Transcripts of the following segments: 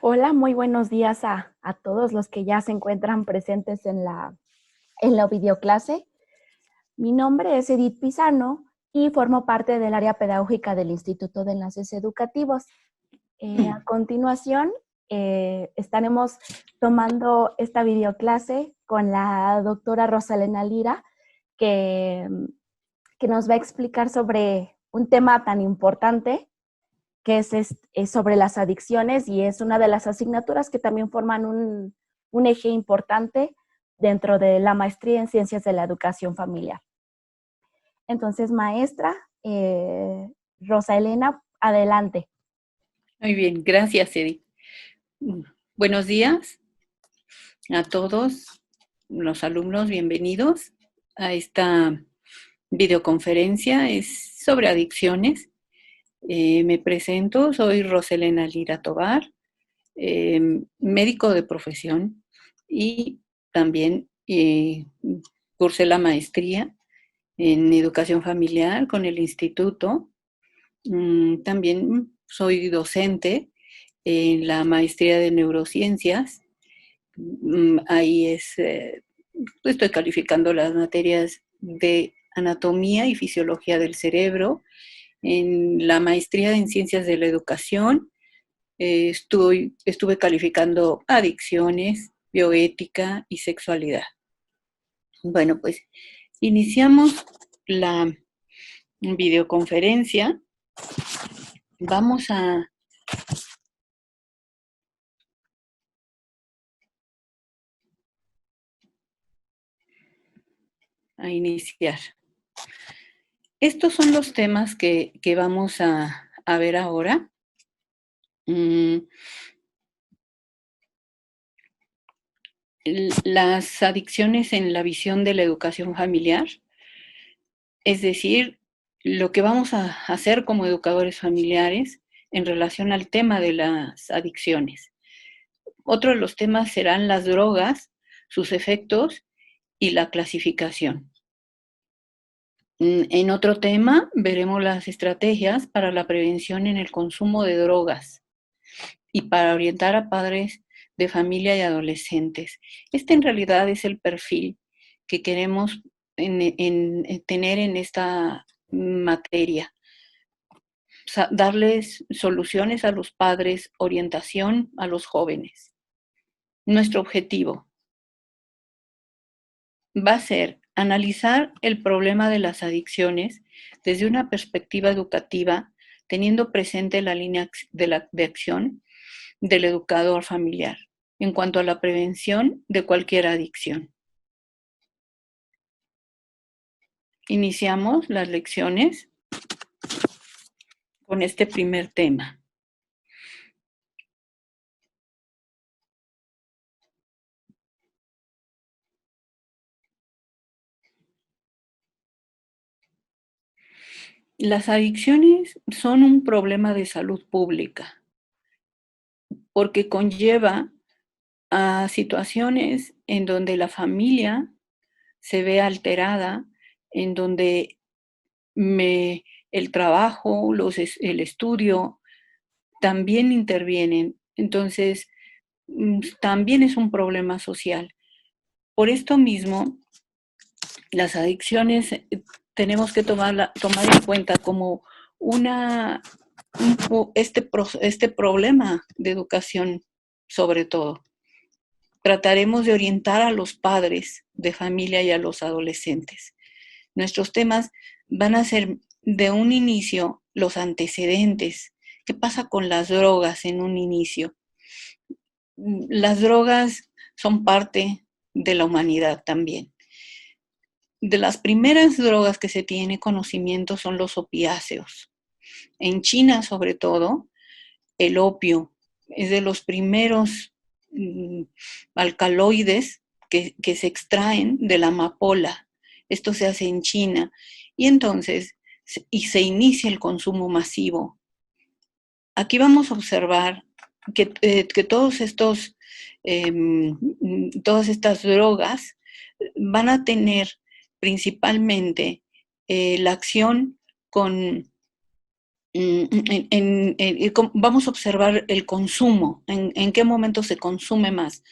Hola, muy buenos días a todos los que ya se encuentran presentes en la videoclase. Mi nombre es Edith Pizano y formo parte del área pedagógica del Instituto de Enlaces Educativos. A continuación, estaremos tomando esta videoclase con la doctora Rosalena Lira, que, que nos va a explicar sobre un tema tan importante que es sobre las adicciones y es una de las asignaturas que también forman un eje importante dentro de la maestría en Ciencias de la Educación Familiar. Entonces, maestra Rosa Elena, adelante. Muy bien, gracias, Edith. Buenos días a todos los alumnos, bienvenidos a esta videoconferencia. Es sobre adicciones. Me presento, soy Roselena Lira Tobar, médico de profesión y también cursé la maestría en educación familiar con el instituto. También soy docente en la maestría de neurociencias. Ahí estoy calificando las materias de anatomía y fisiología del cerebro. En la maestría en ciencias de la educación estuve calificando adicciones, bioética y sexualidad. Bueno, pues iniciamos la videoconferencia. Vamos a iniciar. Estos son los temas que vamos a ver ahora. Las adicciones en la visión de la educación familiar, es decir, lo que vamos a hacer como educadores familiares en relación al tema de las adicciones. Otro de los temas serán las drogas, sus efectos y la clasificación. En otro tema veremos las estrategias para la prevención en el consumo de drogas y para orientar a padres de familia y adolescentes. Este en realidad es el perfil que queremos tener en esta materia. O sea, darles soluciones a los padres, orientación a los jóvenes. Nuestro objetivo va a ser analizar el problema de las adicciones desde una perspectiva educativa, teniendo presente la línea de acción del educador familiar en cuanto a la prevención de cualquier adicción. Iniciamos las lecciones con este primer tema. Las adicciones son un problema de salud pública porque conlleva a situaciones en donde la familia se ve alterada, en donde el trabajo, el estudio también intervienen. Entonces, también es un problema social. Por esto mismo, las adicciones tenemos que tomar en cuenta como este problema de educación, sobre todo. Trataremos de orientar a los padres de familia y a los adolescentes. Nuestros temas van a ser de un inicio los antecedentes. ¿Qué pasa con las drogas en un inicio? Las drogas son parte de la humanidad también. De las primeras drogas que se tiene conocimiento son los opiáceos. En China, sobre todo, el opio es de los primeros alcaloides que se extraen de la amapola. Esto se hace en China. Y entonces, se inicia el consumo masivo. Aquí vamos a observar que todas estas drogas van a tener principalmente la acción con vamos a observar el consumo, en qué momento se consume más.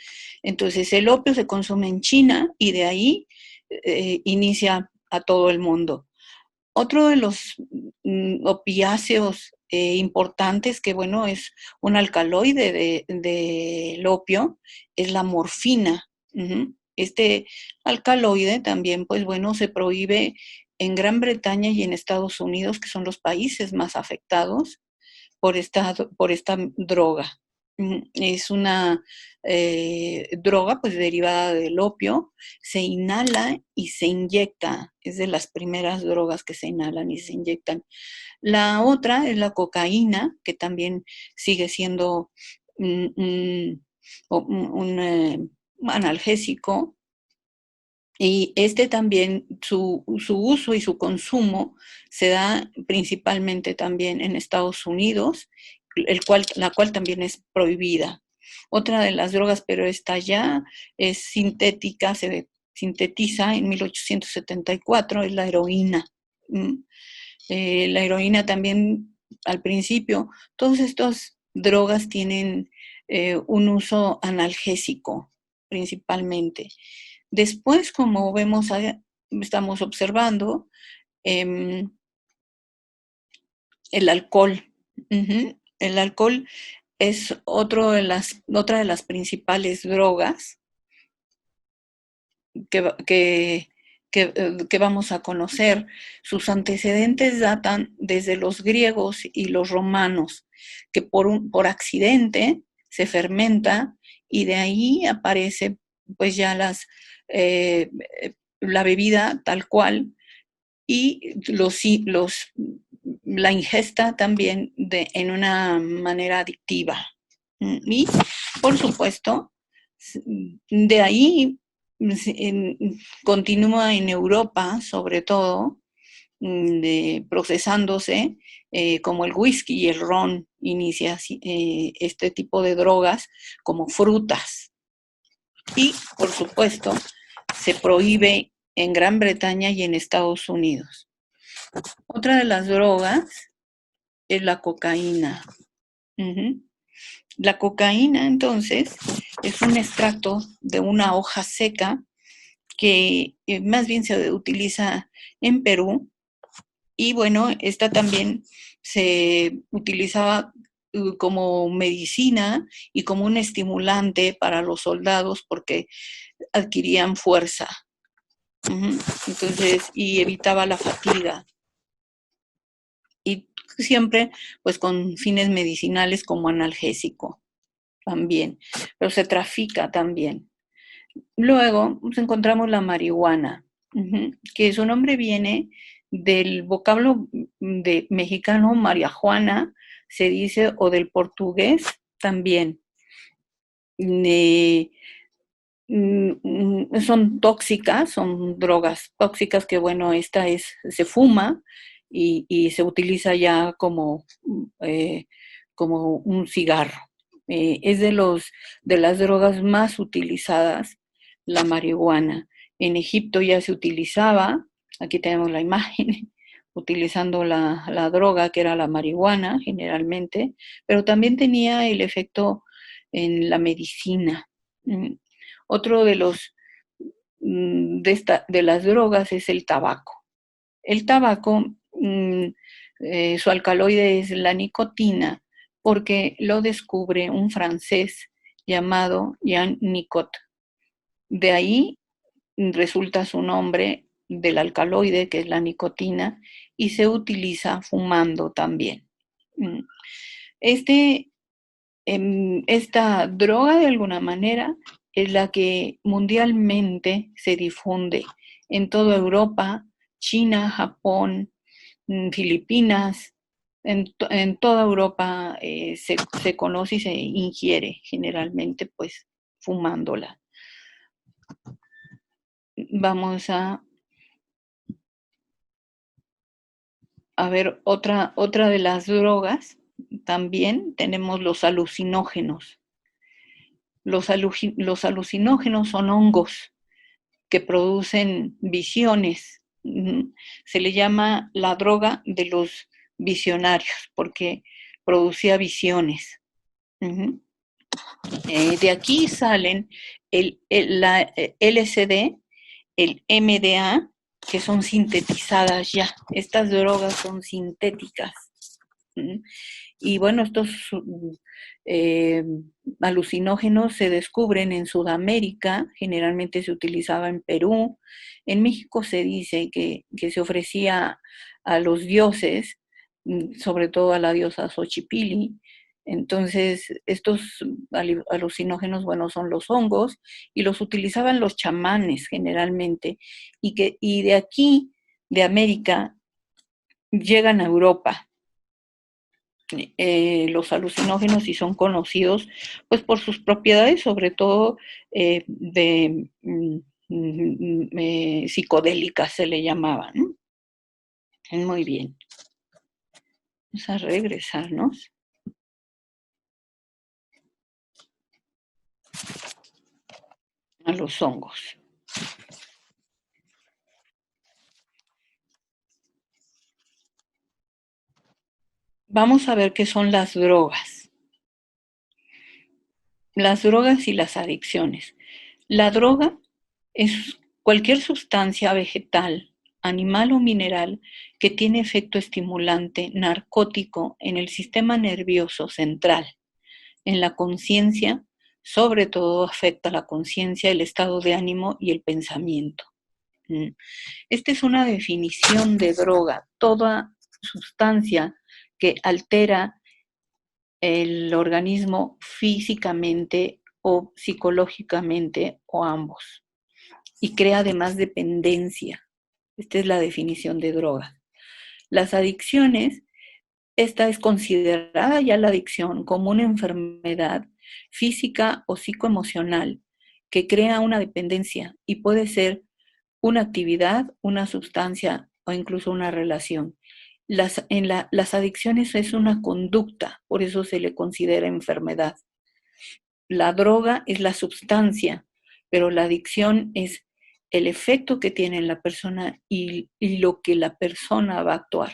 Entonces, el opio se consume en China y de ahí inicia a todo el mundo. Otro de los opiáceos importantes, que bueno, es un alcaloide del opio, es la morfina. Este alcaloide también, pues bueno, se prohíbe en Gran Bretaña y en Estados Unidos, que son los países más afectados por esta droga. Es una droga pues derivada del opio, se inhala y se inyecta, es de las primeras drogas que se inhalan y se inyectan. La otra es la cocaína, que también sigue siendo un analgésico, y este también, su uso y su consumo se da principalmente también en Estados Unidos, la cual también es prohibida. Otra de las drogas, pero esta ya es sintética, se sintetiza en 1874, es la heroína. La heroína también, al principio, todas estas drogas tienen un uso analgésico principalmente. Después, como vemos, estamos observando el alcohol. El alcohol es otra de las principales drogas que, que vamos a conocer. Sus antecedentes datan desde los griegos y los romanos, que por accidente se fermenta y de ahí aparece pues ya la bebida tal cual y la ingesta también en una manera adictiva. Y, por supuesto, de ahí continúa en Europa, sobre todo, procesándose, como el whisky y el ron, inicia este tipo de drogas como frutas. Y, por supuesto, se prohíbe en Gran Bretaña y en Estados Unidos. Otra de las drogas es la cocaína. La cocaína, entonces, es un extracto de una hoja seca que más bien se utiliza en Perú. Y bueno, esta también se utilizaba como medicina y como un estimulante para los soldados porque adquirían fuerza. Entonces, y evitaba la fatiga. Y siempre, pues, con fines medicinales como analgésico también, pero se trafica también. Luego pues, encontramos la marihuana, que su nombre viene del vocablo de mexicano marihuana, se dice, o del portugués también. Son tóxicas, son drogas tóxicas que, bueno, se fuma y se utiliza ya como un cigarro. Es de las drogas más utilizadas, la marihuana. En Egipto ya se utilizaba, aquí tenemos la imagen, utilizando la droga que era la marihuana generalmente, pero también tenía el efecto en la medicina. Otro de las drogas es el tabaco. El tabaco, su alcaloide es la nicotina, porque lo descubre un francés llamado Jean Nicot. De ahí resulta su nombre del alcaloide, que es la nicotina, y se utiliza fumando también. Esta droga, de alguna manera, es la que mundialmente se difunde en toda Europa, China, Japón, Filipinas, en toda Europa se conoce y se ingiere generalmente, pues, fumándola. Vamos a ver otra de las drogas. También tenemos los alucinógenos. Los alucinógenos son hongos que producen visiones. Se le llama la droga de los visionarios, porque producía visiones. De aquí salen la LSD, el MDA, que son sintetizadas ya. Estas drogas son sintéticas. Y bueno, estos alucinógenos se descubren en Sudamérica, generalmente se utilizaba en Perú. En México se dice que se ofrecía a los dioses, sobre todo a la diosa Xochipilli. Entonces, estos alucinógenos, bueno, son los hongos y los utilizaban los chamanes generalmente. Y de aquí, de América, llegan a Europa. Los alucinógenos y son conocidos pues por sus propiedades, sobre todo psicodélicas se le llamaban. Muy bien. Vamos a regresarnos. A los hongos. Vamos a ver qué son las drogas. Las drogas y las adicciones. La droga es cualquier sustancia vegetal, animal o mineral que tiene efecto estimulante narcótico en el sistema nervioso central, en la conciencia, sobre todo afecta la conciencia, el estado de ánimo y el pensamiento. Esta es una definición de droga, toda sustancia que altera el organismo físicamente o psicológicamente o ambos y crea además dependencia. Esta es la definición de droga. Las adicciones, esta es considerada ya la adicción como una enfermedad física o psicoemocional que crea una dependencia y puede ser una actividad, una sustancia o incluso una relación. Las adicciones es una conducta, por eso se le considera enfermedad. La droga es la sustancia, pero la adicción es el efecto que tiene en la persona y lo que la persona va a actuar.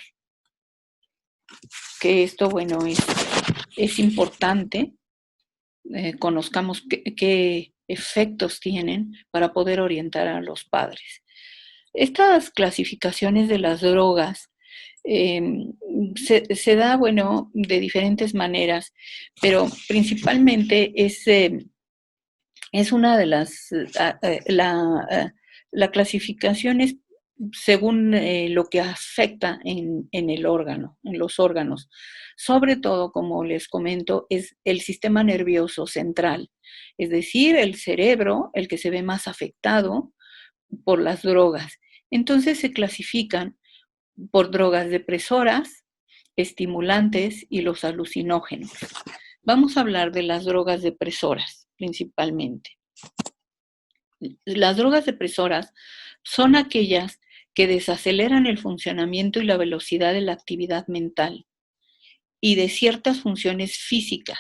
Que esto, bueno, es importante, conozcamos qué efectos tienen para poder orientar a los padres. Estas clasificaciones de las drogas se da, bueno, de diferentes maneras, pero principalmente es una de las, la clasificación es según lo que afecta en el órgano, en los órganos. Sobre todo, como les comento, es el sistema nervioso central, es decir, el cerebro, el que se ve más afectado por las drogas. Entonces se clasifican por drogas depresoras, estimulantes y los alucinógenos. Vamos a hablar de las drogas depresoras principalmente. Las drogas depresoras son aquellas que desaceleran el funcionamiento y la velocidad de la actividad mental y de ciertas funciones físicas,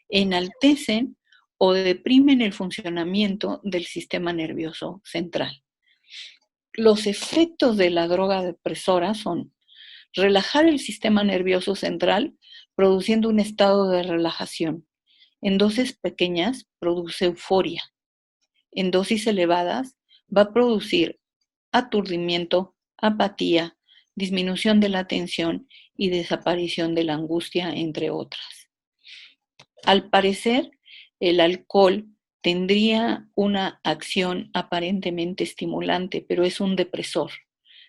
enaltecen o deprimen el funcionamiento del sistema nervioso central. Los efectos de la droga depresora son relajar el sistema nervioso central, produciendo un estado de relajación. En dosis pequeñas produce euforia. En dosis elevadas va a producir aturdimiento, apatía, disminución de la atención y desaparición de la angustia, entre otras. Al parecer, el alcohol tendría una acción aparentemente estimulante, pero es un depresor.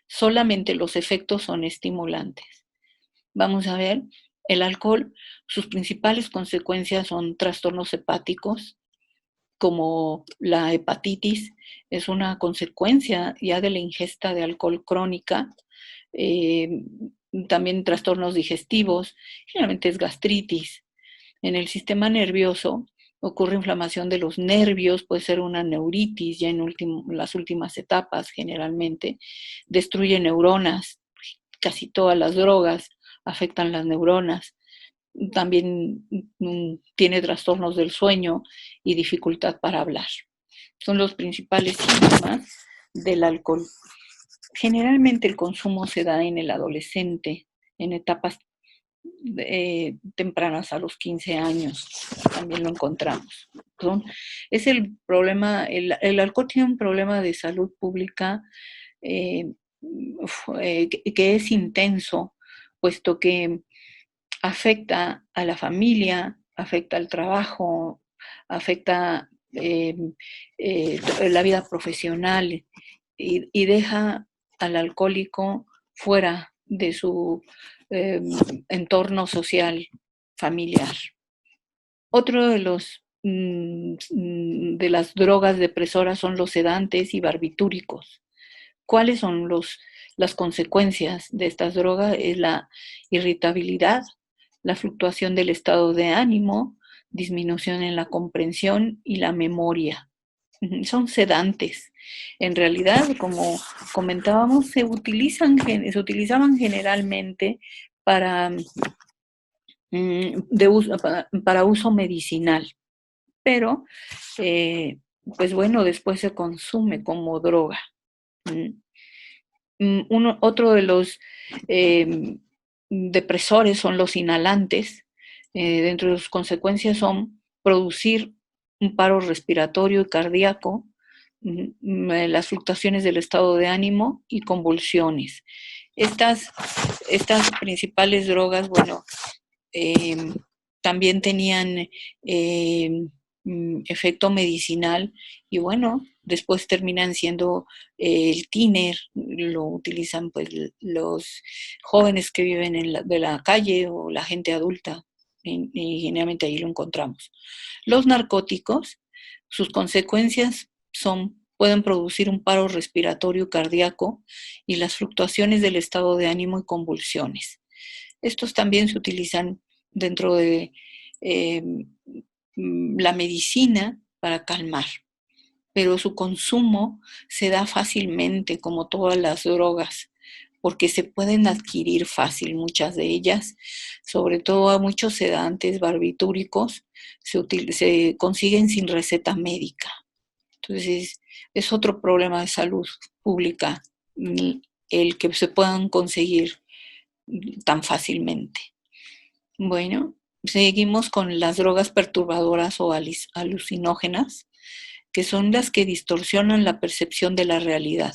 Solamente los efectos son estimulantes. Vamos a ver, el alcohol, sus principales consecuencias son trastornos hepáticos, como la hepatitis, es una consecuencia ya de la ingesta de alcohol crónica, también trastornos digestivos, generalmente es gastritis. En el sistema nervioso ocurre inflamación de los nervios, puede ser una neuritis ya en las últimas etapas generalmente, destruye neuronas, casi todas las drogas afectan las neuronas, también tiene trastornos del sueño y dificultad para hablar. Son los principales síntomas del alcohol. Generalmente el consumo se da en el adolescente, en etapas tempranas, a los 15 años, también lo encontramos. Es el problema, el alcohol tiene un problema de salud pública que es intenso, puesto que afecta a la familia, afecta al trabajo, afecta la vida profesional y deja al alcohólico fuera de su entorno social familiar. Otro de de las drogas depresoras son los sedantes y barbitúricos. ¿Cuáles son las consecuencias de estas drogas? Es la irritabilidad, la fluctuación del estado de ánimo, disminución en la comprensión y la memoria. Son sedantes. En realidad, como comentábamos, se utilizaban generalmente para, para uso medicinal, pero pues bueno, después se consume como droga. Otro de los depresores son los inhalantes. Dentro de sus consecuencias son producir un paro respiratorio y cardíaco, las fluctuaciones del estado de ánimo y convulsiones. Estas principales drogas, bueno, también tenían efecto medicinal y bueno, después terminan siendo el tiner, lo utilizan pues los jóvenes que viven de la calle o la gente adulta y generalmente ahí lo encontramos. Los narcóticos, sus consecuencias pueden producir un paro respiratorio cardíaco y las fluctuaciones del estado de ánimo y convulsiones. Estos también se utilizan dentro de la medicina para calmar, pero su consumo se da fácilmente, como todas las drogas, porque se pueden adquirir fácil muchas de ellas, sobre todo a muchos sedantes barbitúricos se consiguen sin receta médica. Entonces, es otro problema de salud pública el que se puedan conseguir tan fácilmente. Bueno, seguimos con las drogas perturbadoras o alucinógenas, que son las que distorsionan la percepción de la realidad,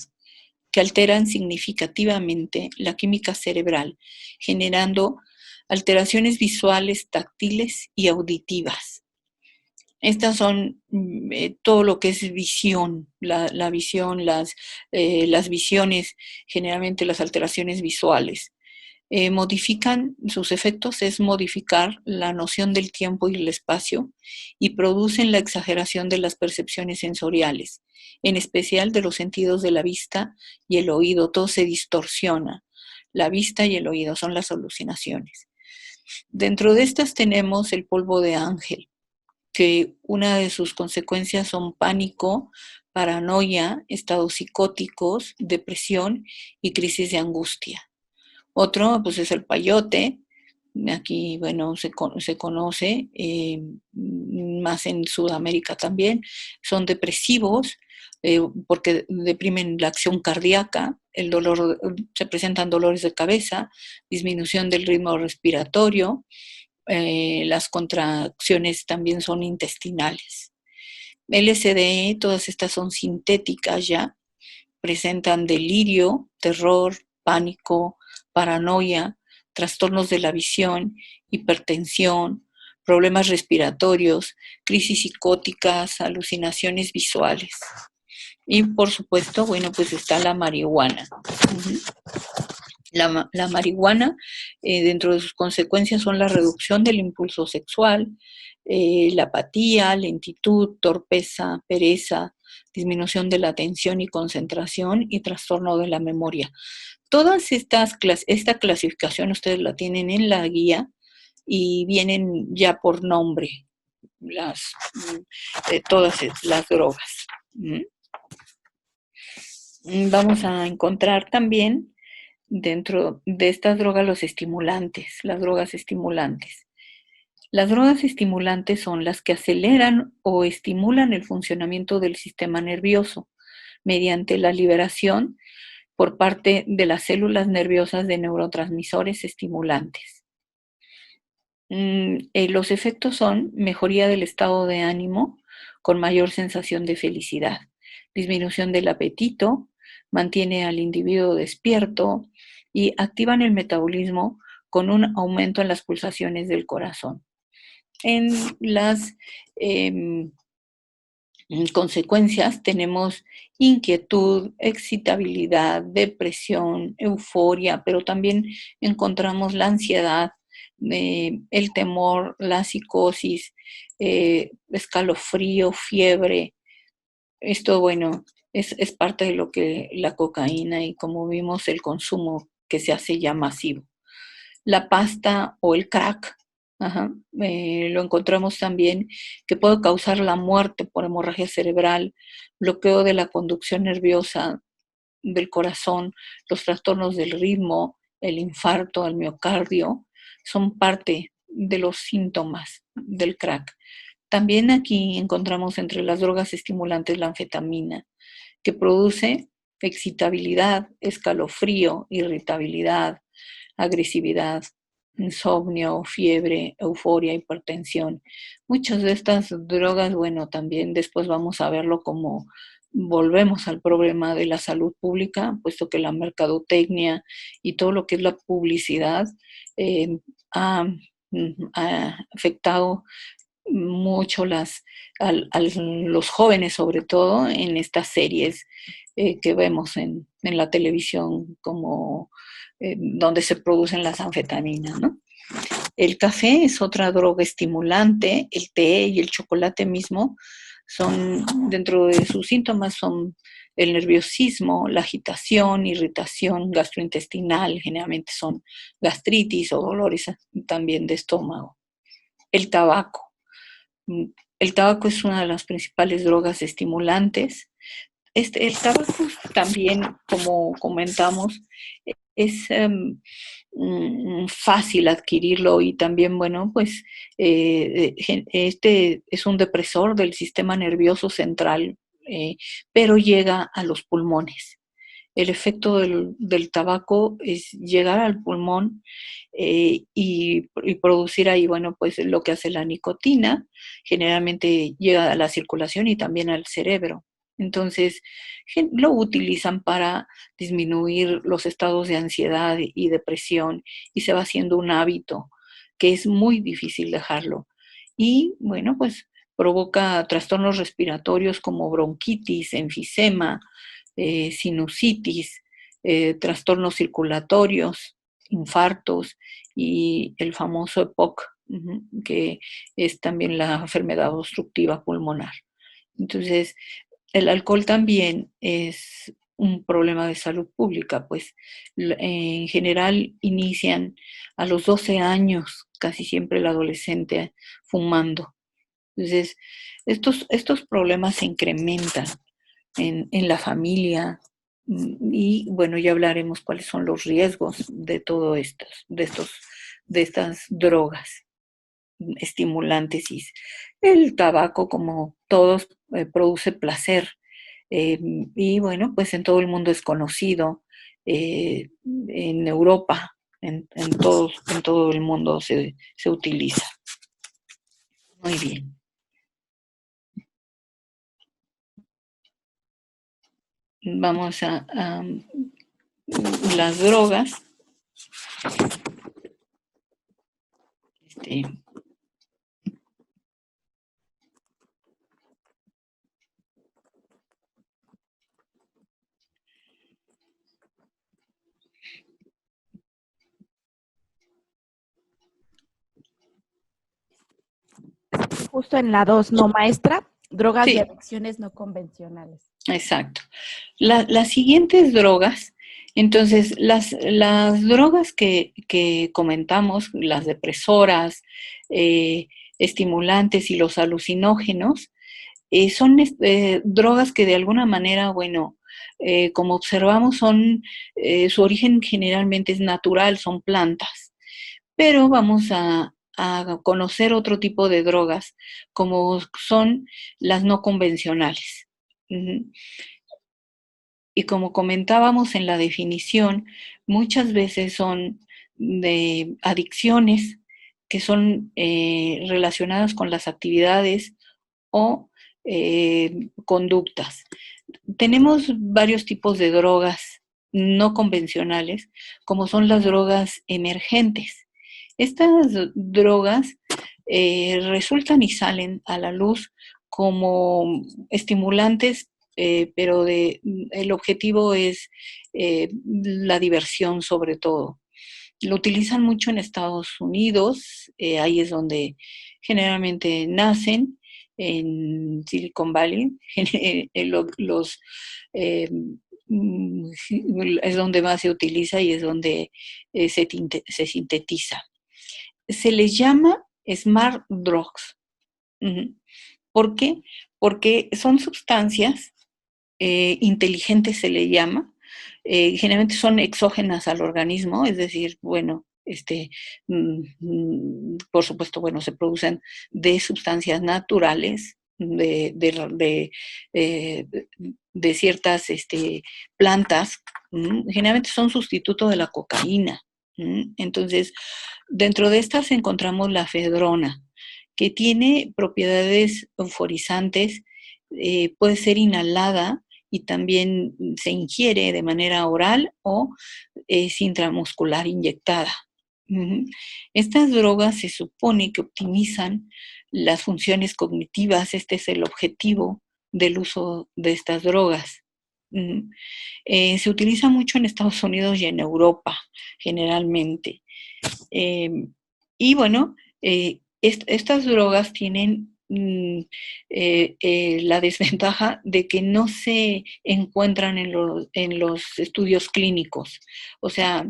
que alteran significativamente la química cerebral, generando alteraciones visuales, táctiles y auditivas. Estas son todo lo que es visión, la visión, las visiones, generalmente las alteraciones visuales. Modifican, sus efectos es modificar la noción del tiempo y el espacio y producen la exageración de las percepciones sensoriales, en especial de los sentidos de la vista y el oído. Todo se distorsiona. La vista y el oído son las alucinaciones. Dentro de estas tenemos el polvo de ángel, que una de sus consecuencias son pánico, paranoia, estados psicóticos, depresión y crisis de angustia. Otro, pues, es el peyote. Aquí, bueno, se conoce, más en Sudamérica también. Son depresivos porque deprimen la acción cardíaca, el dolor, se presentan dolores de cabeza, disminución del ritmo respiratorio, las contracciones también son intestinales. LSD, todas estas son sintéticas ya, presentan delirio, terror, pánico, paranoia, trastornos de la visión, hipertensión, problemas respiratorios, crisis psicóticas, alucinaciones visuales. Y por supuesto, bueno, pues está la marihuana. La marihuana, dentro de sus consecuencias son la reducción del impulso sexual, la apatía, lentitud, torpeza, pereza, disminución de la atención y concentración y trastorno de la memoria. Todas esta clasificación ustedes la tienen en la guía y vienen ya por nombre todas las drogas. Vamos a encontrar también dentro de estas drogas las drogas estimulantes. Las drogas estimulantes son las que aceleran o estimulan el funcionamiento del sistema nervioso mediante la liberación por parte de las células nerviosas de neurotransmisores estimulantes. Los efectos son mejoría del estado de ánimo con mayor sensación de felicidad, disminución del apetito, mantiene al individuo despierto y activan el metabolismo con un aumento en las pulsaciones del corazón. En las consecuencias tenemos inquietud, excitabilidad, depresión, euforia, pero también encontramos la ansiedad, el temor, la psicosis, escalofrío, fiebre. Esto, bueno, es parte de lo que la cocaína y como vimos el consumo que se hace ya masivo. La pasta o el crack, lo encontramos también que puede causar la muerte por hemorragia cerebral, bloqueo de la conducción nerviosa del corazón, los trastornos del ritmo, el infarto al miocardio, son parte de los síntomas del crack. También aquí encontramos entre las drogas estimulantes la anfetamina, que produce excitabilidad, escalofrío, irritabilidad, agresividad, insomnio, fiebre, euforia, hipertensión. Muchas de estas drogas, bueno, también después vamos a verlo como volvemos al problema de la salud pública, puesto que la mercadotecnia y todo lo que es la publicidad eh, ha, ha afectado mucho los jóvenes, sobre todo en estas series que vemos en la televisión, como donde se producen las anfetaminas, ¿no? El café es otra droga estimulante, el té y el chocolate mismo son, dentro de sus síntomas, son el nerviosismo, la agitación, irritación gastrointestinal, generalmente son gastritis o dolores también de estómago. El tabaco. El tabaco es una de las principales drogas estimulantes. El tabaco también, como comentamos, es fácil adquirirlo y también, bueno, pues este es un depresor del sistema nervioso central, pero llega a los pulmones. El efecto del tabaco es llegar al pulmón y producir ahí, bueno, pues lo que hace la nicotina, generalmente llega a la circulación y también al cerebro. Entonces, lo utilizan para disminuir los estados de ansiedad y depresión y se va haciendo un hábito que es muy difícil dejarlo. Y bueno, pues provoca trastornos respiratorios como bronquitis, enfisema, sinusitis, trastornos circulatorios, infartos y el famoso EPOC, que es también la enfermedad obstructiva pulmonar. Entonces, el alcohol también es un problema de salud pública, pues en general inician a los 12 años, casi siempre el adolescente fumando. Entonces, estos problemas se incrementan en la familia y bueno, ya hablaremos cuáles son los riesgos de todo esto, de estas drogas estimulantes. Y el tabaco, como todos, produce placer. Y bueno, pues en todo el mundo es conocido. En Europa, en todo el mundo se utiliza. Muy bien. Vamos a las drogas. Justo en la 2, ¿no, maestra? Drogas Sí. y adicciones no convencionales. Exacto. Las siguientes drogas, entonces, las drogas que comentamos, las depresoras, estimulantes y los alucinógenos, son drogas que de alguna manera, bueno, como observamos, su origen generalmente es natural, son plantas, pero vamos a conocer otro tipo de drogas, como son las no convencionales. Y como comentábamos en la definición, muchas veces son de adicciones que son relacionadas con las actividades o conductas. Tenemos varios tipos de drogas no convencionales, como son las drogas emergentes. Estas drogas resultan y salen a la luz como estimulantes, pero el objetivo es la diversión sobre todo. Lo utilizan mucho en Estados Unidos, ahí es donde generalmente nacen, en Silicon Valley, los, eh, es donde más se utiliza y es donde se sintetiza. Se les llama smart drugs. ¿Por qué? Porque son sustancias inteligentes, se le llama. Generalmente son exógenas al organismo, es decir, bueno, por supuesto, bueno, se producen de sustancias naturales, eh, de ciertas plantas. Generalmente son sustituto de la cocaína. Entonces, dentro de estas encontramos la efedrona, que tiene propiedades euforizantes, puede ser inhalada y también se ingiere de manera oral o es intramuscular inyectada. Estas drogas se supone que optimizan las funciones cognitivas, este es el objetivo del uso de estas drogas. Se utiliza mucho en Estados Unidos y en Europa, generalmente. Y bueno, estas drogas tienen la desventaja de que no se encuentran en los estudios clínicos. O sea,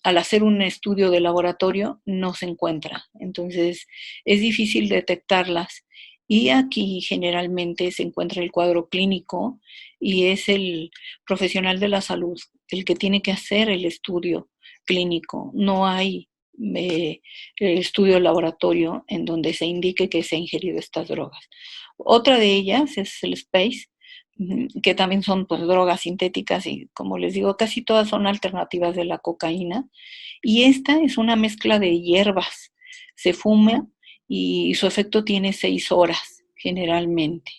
al hacer un estudio de laboratorio no se encuentra. Entonces, es difícil detectarlas. Y aquí generalmente se encuentra el cuadro clínico y es el profesional de la salud el que tiene que hacer el estudio clínico. No hay estudio de laboratorio en donde se indique que se ha ingerido estas drogas. Otra de ellas es el Space, que también son pues drogas sintéticas y como les digo, casi todas son alternativas de la cocaína. Y esta es una mezcla de hierbas. Se fuma y su efecto tiene 6 horas generalmente.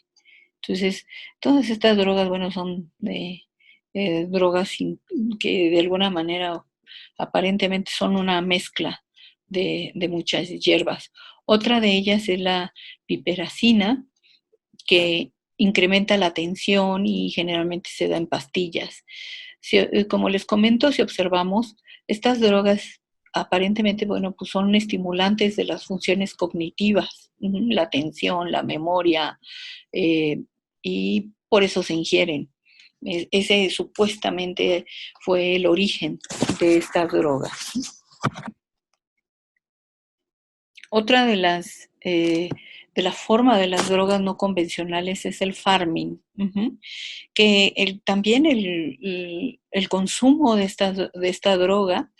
Entonces, todas estas drogas, bueno, son de drogas que de alguna manera aparentemente son una mezcla de muchas hierbas. Otra de ellas es la piperacina, que incrementa la tensión y generalmente se da en pastillas. Como les comento, si observamos, estas drogas aparentemente, bueno, pues son estimulantes de las funciones cognitivas, la atención, la memoria, y por eso se ingieren. Ese supuestamente fue el origen de estas drogas. Otra de la forma de las drogas no convencionales es el farming, que también el consumo de esta droga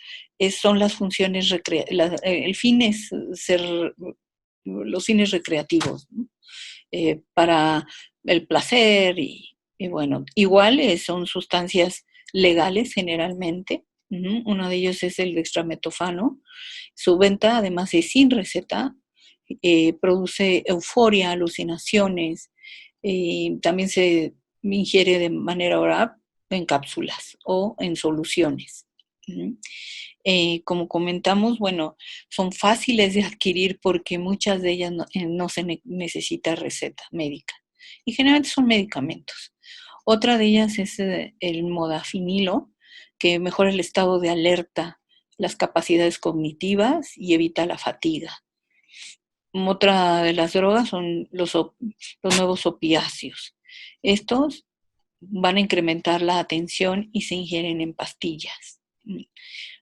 son las funciones el fin es los fines recreativos, ¿no? Para el placer y bueno, igual son sustancias legales generalmente. Uno de ellos es el dextrametofano. Su venta además es sin receta, produce euforia, alucinaciones, también se ingiere de manera oral en cápsulas o en soluciones. Como comentamos, bueno, son fáciles de adquirir porque muchas de ellas no se necesita receta médica y generalmente son medicamentos. Otra de ellas es el modafinilo, que mejora el estado de alerta, las capacidades cognitivas y evita la fatiga. Otra de las drogas son los nuevos opiáceos. Estos van a incrementar la atención y se ingieren en pastillas.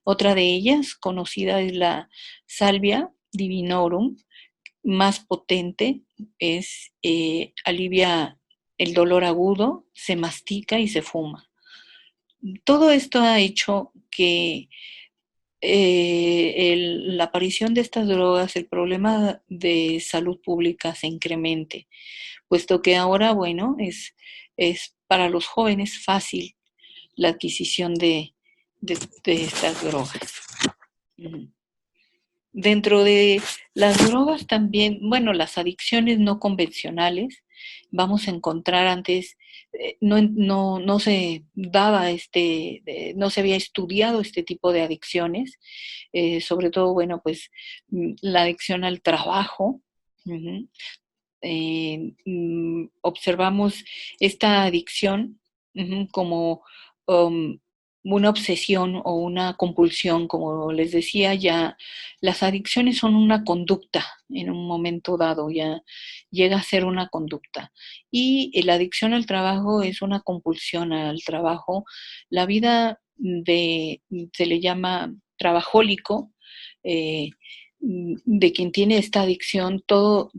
Otra de ellas, conocida, es la salvia divinorum, más potente, alivia el dolor agudo, se mastica y se fuma. Todo esto ha hecho que la aparición de estas drogas, el problema de salud pública se incremente, puesto que ahora, bueno, es para los jóvenes fácil la adquisición de estas drogas. Dentro de las drogas también, bueno, las adicciones no convencionales, vamos a encontrar antes, no se daba no se había estudiado este tipo de adicciones, sobre todo, bueno, pues la adicción al trabajo. Uh-huh. Observamos esta adicción como una obsesión o una compulsión, como les decía, ya las adicciones son una conducta en un momento dado, ya llega a ser una conducta. Y la adicción al trabajo es una compulsión al trabajo. La vida se le llama trabajólico, de quien tiene esta adicción, todo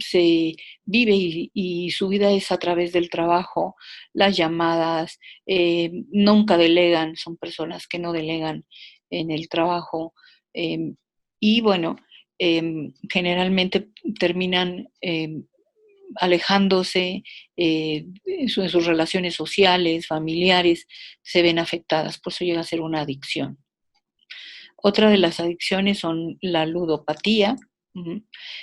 se vive y su vida es a través del trabajo, las llamadas, nunca delegan, son personas que no delegan en el trabajo y bueno, generalmente terminan alejándose, en sus relaciones sociales, familiares, se ven afectadas, por eso llega a ser una adicción. Otra de las adicciones son la ludopatía,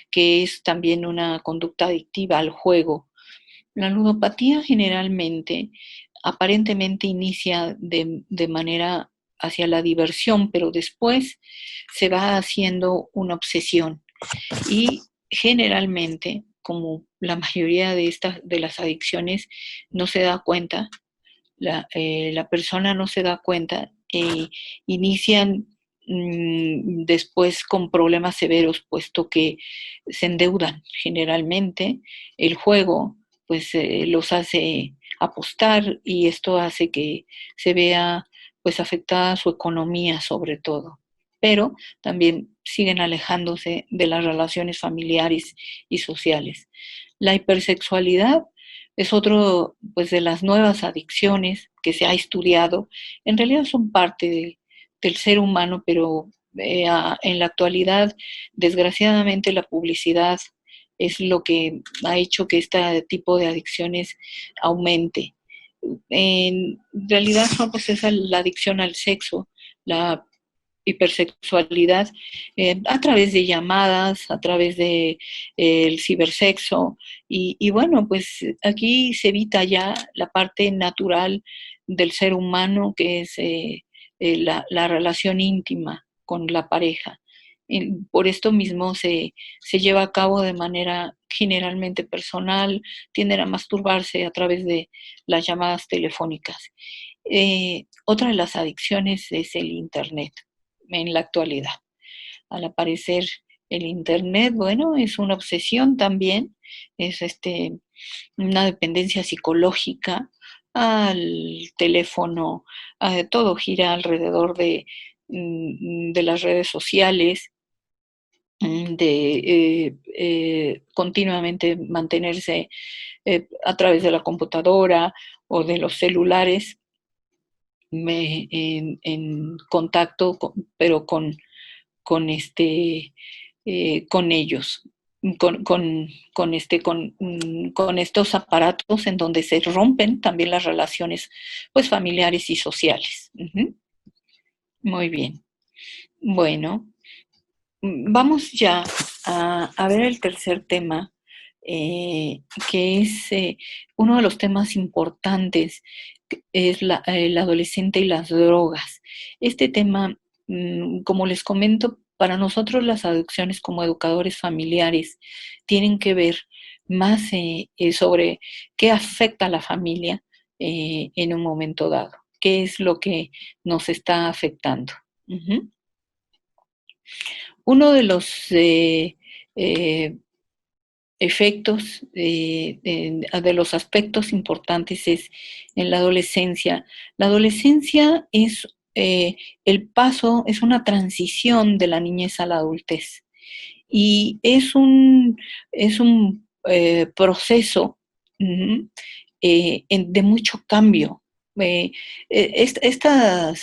que es también una conducta adictiva al juego. La ludopatía generalmente, aparentemente inicia de manera hacia la diversión, pero después se va haciendo una obsesión. Y generalmente, como la mayoría de las adicciones, no se da cuenta, la persona no se da cuenta, inician después con problemas severos, puesto que se endeudan generalmente. El juego pues los hace apostar y esto hace que se vea pues afectada su economía sobre todo. Pero también siguen alejándose de las relaciones familiares y sociales. La hipersexualidad es otro pues de las nuevas adicciones que se ha estudiado. En realidad son parte del ser humano, pero en la actualidad, desgraciadamente, la publicidad es lo que ha hecho que este tipo de adicciones aumente. En realidad, pues esa es la adicción al sexo, la hipersexualidad, a través de llamadas, a través de el cibersexo y bueno, pues aquí se evita ya la parte natural del ser humano, que es la relación íntima con la pareja. Por esto mismo se lleva a cabo de manera generalmente personal, tienden a masturbarse a través de las llamadas telefónicas. Otra de las adicciones es el Internet en la actualidad. Al aparecer el Internet, bueno, es una obsesión también, es una dependencia psicológica al teléfono, todo gira alrededor de las redes sociales, de continuamente mantenerse a través de la computadora o de los celulares en contacto, pero con con ellos, con estos aparatos en donde se rompen también las relaciones pues familiares y sociales. Uh-huh. Muy bien. Bueno, vamos ya a ver el tercer tema, que es uno de los temas importantes, es el adolescente y las drogas. Este tema, como les comento, para nosotros las adicciones como educadores familiares tienen que ver más sobre qué afecta a la familia en un momento dado, qué es lo que nos está afectando. Uh-huh. Uno de los efectos, de los aspectos importantes es en la adolescencia. La adolescencia es el paso, es una transición de la niñez a la adultez. Y es un proceso de mucho cambio. Esta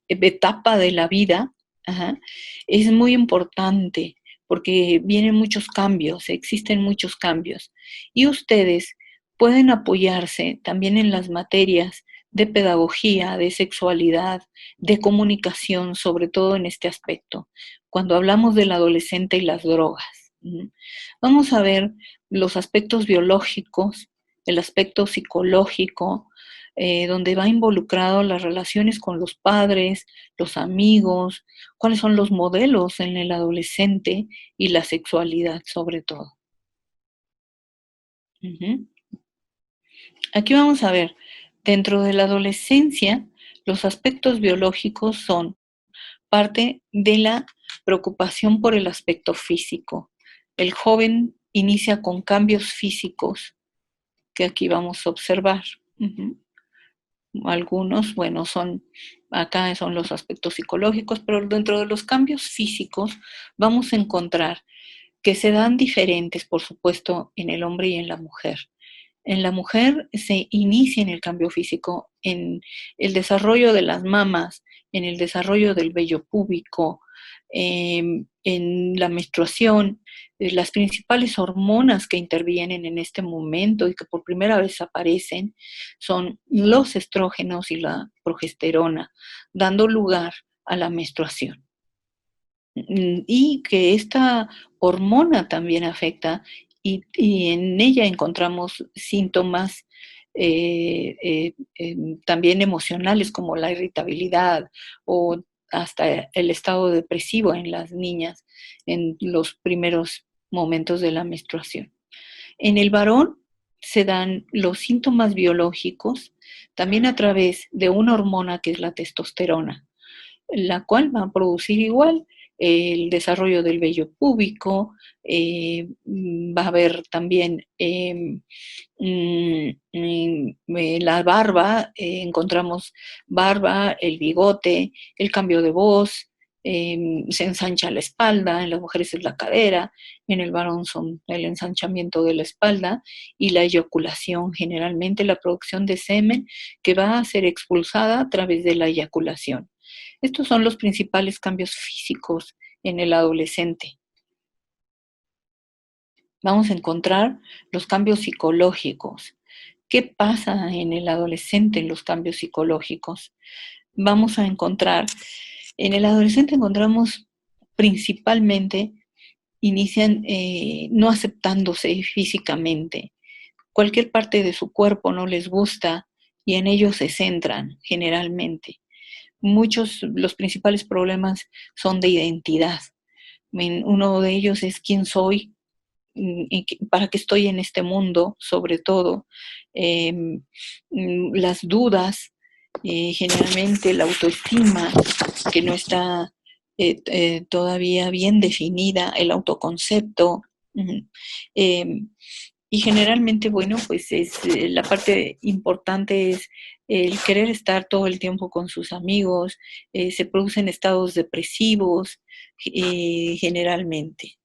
etapa de la vida, ajá, es muy importante porque vienen muchos cambios, existen muchos cambios. Y ustedes pueden apoyarse también en las materias de pedagogía, de sexualidad, de comunicación, sobre todo en este aspecto, cuando hablamos del adolescente y las drogas. Vamos a ver los aspectos biológicos, el aspecto psicológico, donde va involucrado las relaciones con los padres, los amigos, cuáles son los modelos en el adolescente y la sexualidad sobre todo. Aquí vamos a ver, dentro de la adolescencia, los aspectos biológicos son parte de la preocupación por el aspecto físico. El joven inicia con cambios físicos que aquí vamos a observar. Algunos, bueno, acá son los aspectos psicológicos, pero dentro de los cambios físicos vamos a encontrar que se dan diferentes, por supuesto, en el hombre y en la mujer. En la mujer se inicia en el cambio físico, en el desarrollo de las mamas, en el desarrollo del vello púbico, en la menstruación. Las principales hormonas que intervienen en este momento y que por primera vez aparecen son los estrógenos y la progesterona, dando lugar a la menstruación. Y que esta hormona también afecta y en ella encontramos síntomas también emocionales como la irritabilidad o hasta el estado depresivo en las niñas en los primeros momentos de la menstruación. En el varón se dan los síntomas biológicos también a través de una hormona que es la testosterona, la cual va a producir igual el desarrollo del vello púbico, va a haber también la barba, encontramos barba, el bigote, el cambio de voz, se ensancha la espalda, en las mujeres es la cadera, en el varón son el ensanchamiento de la espalda y la eyaculación, generalmente la producción de semen que va a ser expulsada a través de la eyaculación. Estos son los principales cambios físicos en el adolescente. Vamos a encontrar los cambios psicológicos. ¿Qué pasa en el adolescente en los cambios psicológicos? Vamos a encontrar, en el adolescente encontramos principalmente, inician no aceptándose físicamente. Cualquier parte de su cuerpo no les gusta y en ello se centran generalmente. Los principales problemas son de identidad. Uno de ellos es quién soy, para qué estoy en este mundo, sobre todo. Las dudas, generalmente la autoestima, que no está todavía bien definida, el autoconcepto. Y generalmente, bueno, pues la parte importante es el querer estar todo el tiempo con sus amigos, se producen estados depresivos generalmente.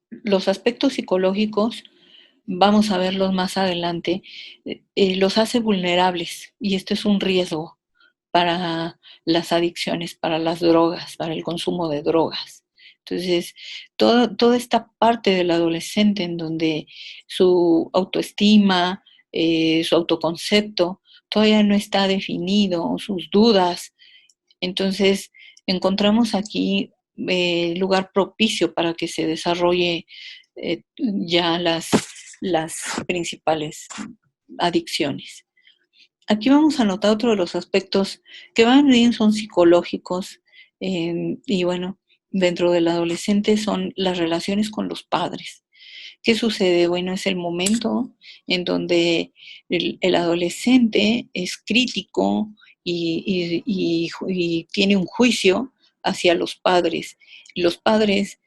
Los aspectos psicológicos, vamos a verlos más adelante, los hace vulnerables y esto es un riesgo para las adicciones, para las drogas, para el consumo de drogas. Entonces, toda esta parte del adolescente en donde su autoestima, su autoconcepto todavía no está definido, sus dudas, entonces encontramos aquí lugar propicio para que se desarrolle ya las principales adicciones. Aquí vamos a notar otro de los aspectos que van bien, son psicológicos y bueno, dentro del adolescente son las relaciones con los padres. ¿Qué sucede? Bueno, es el momento en donde el adolescente es crítico y tiene un juicio hacia los padres. Los padres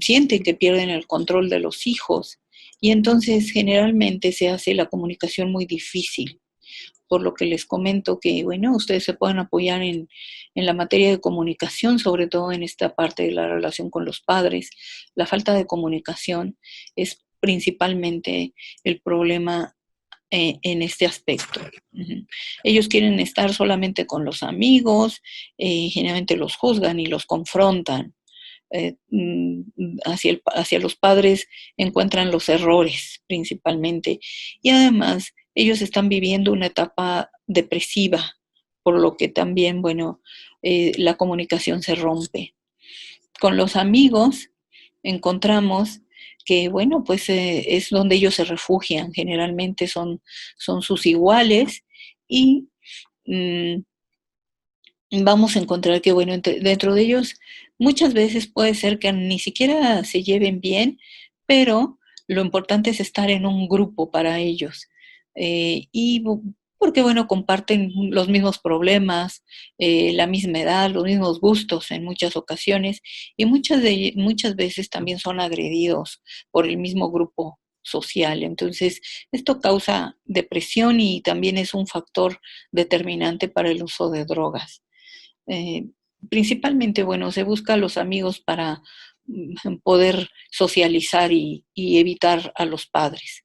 sienten que pierden el control de los hijos y entonces generalmente se hace la comunicación muy difícil. Por lo que les comento que, bueno, ustedes se pueden apoyar en la materia de comunicación, sobre todo en esta parte de la relación con los padres. La falta de comunicación es principalmente el problema en este aspecto. Uh-huh. Ellos quieren estar solamente con los amigos, generalmente los juzgan y los confrontan. Hacia los padres encuentran los errores principalmente. Y además, ellos están viviendo una etapa depresiva, por lo que también, bueno, la comunicación se rompe. Con los amigos encontramos que, bueno, pues es donde ellos se refugian, generalmente son sus iguales y vamos a encontrar que, bueno, dentro de ellos muchas veces puede ser que ni siquiera se lleven bien, pero lo importante es estar en un grupo para ellos. Y porque, bueno, comparten los mismos problemas, la misma edad, los mismos gustos en muchas ocasiones, y muchas veces también son agredidos por el mismo grupo social. Entonces, esto causa depresión y también es un factor determinante para el uso de drogas. Principalmente, bueno, se busca a los amigos para poder socializar y evitar a los padres.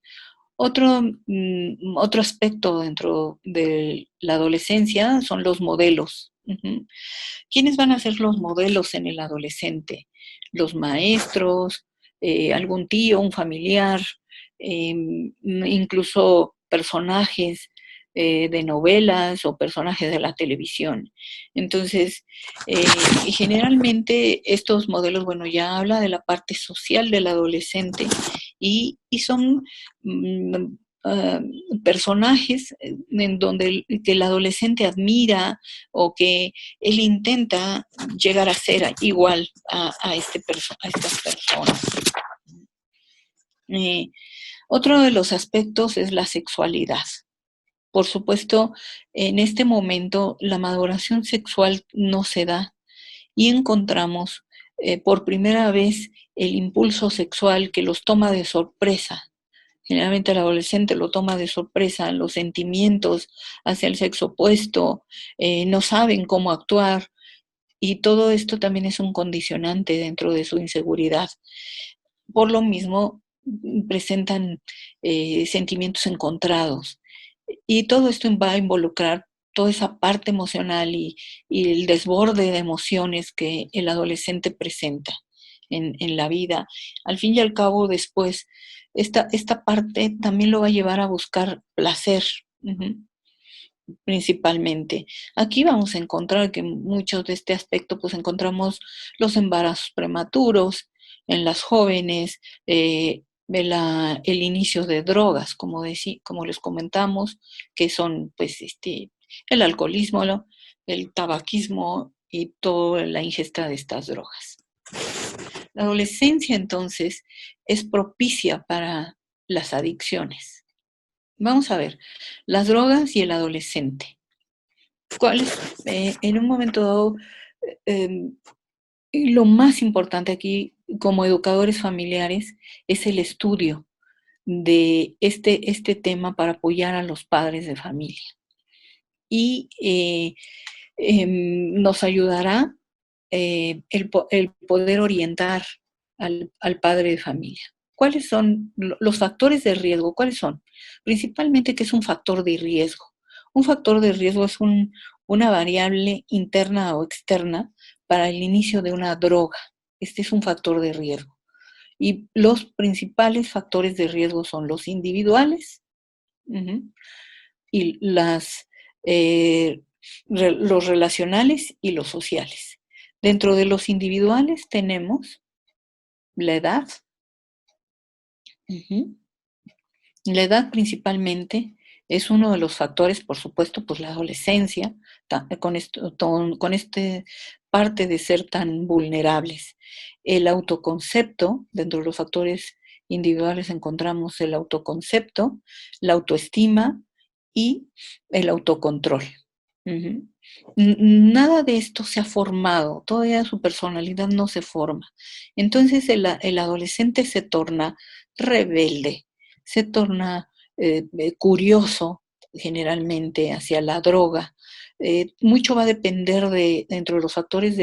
Otro aspecto dentro de la adolescencia son los modelos. Uh-huh. ¿Quiénes van a ser los modelos en el adolescente? Los maestros, algún tío, un familiar, incluso personajes de novelas o personajes de la televisión. Entonces, generalmente estos modelos, bueno, ya habla de la parte social del adolescente y son personajes en donde que el adolescente admira o que él intenta llegar a ser igual a estas personas. Otro de los aspectos es la sexualidad. Por supuesto, en este momento la maduración sexual no se da y encontramos por primera vez el impulso sexual que los toma de sorpresa. Generalmente el adolescente lo toma de sorpresa, los sentimientos hacia el sexo opuesto, no saben cómo actuar y todo esto también es un condicionante dentro de su inseguridad. Por lo mismo, presentan sentimientos encontrados y todo esto va a involucrar toda esa parte emocional y el desborde de emociones que el adolescente presenta en la vida. Al fin y al cabo, después, esta parte también lo va a llevar a buscar placer, principalmente. Aquí vamos a encontrar que muchos de este aspecto, pues encontramos los embarazos prematuros en las jóvenes, el inicio de drogas, como les comentamos, que son pues el alcoholismo, el tabaquismo y toda la ingesta de estas drogas. La adolescencia, entonces, es propicia para las adicciones. Vamos a ver, las drogas y el adolescente. En un momento dado, lo más importante aquí, como educadores familiares, es el estudio de este tema para apoyar a los padres de familia. Y nos ayudará el poder orientar al padre de familia. ¿Cuáles son los factores de riesgo? ¿Cuáles son? Principalmente, ¿qué es un factor de riesgo? Un factor de riesgo es una variable interna o externa para el inicio de una droga. Este es un factor de riesgo. Y los principales factores de riesgo son los individuales y los relacionales y los sociales. Dentro de los individuales tenemos la edad. La edad principalmente es uno de los factores, por supuesto, pues la adolescencia, con este parte de ser tan vulnerables. El autoconcepto, dentro de los factores individuales encontramos el autoconcepto, la autoestima y el autocontrol. Nada de esto se ha formado, todavía su personalidad no se forma. Entonces el adolescente se torna rebelde, se torna curioso generalmente hacia la droga. Mucho va a depender dentro de los factores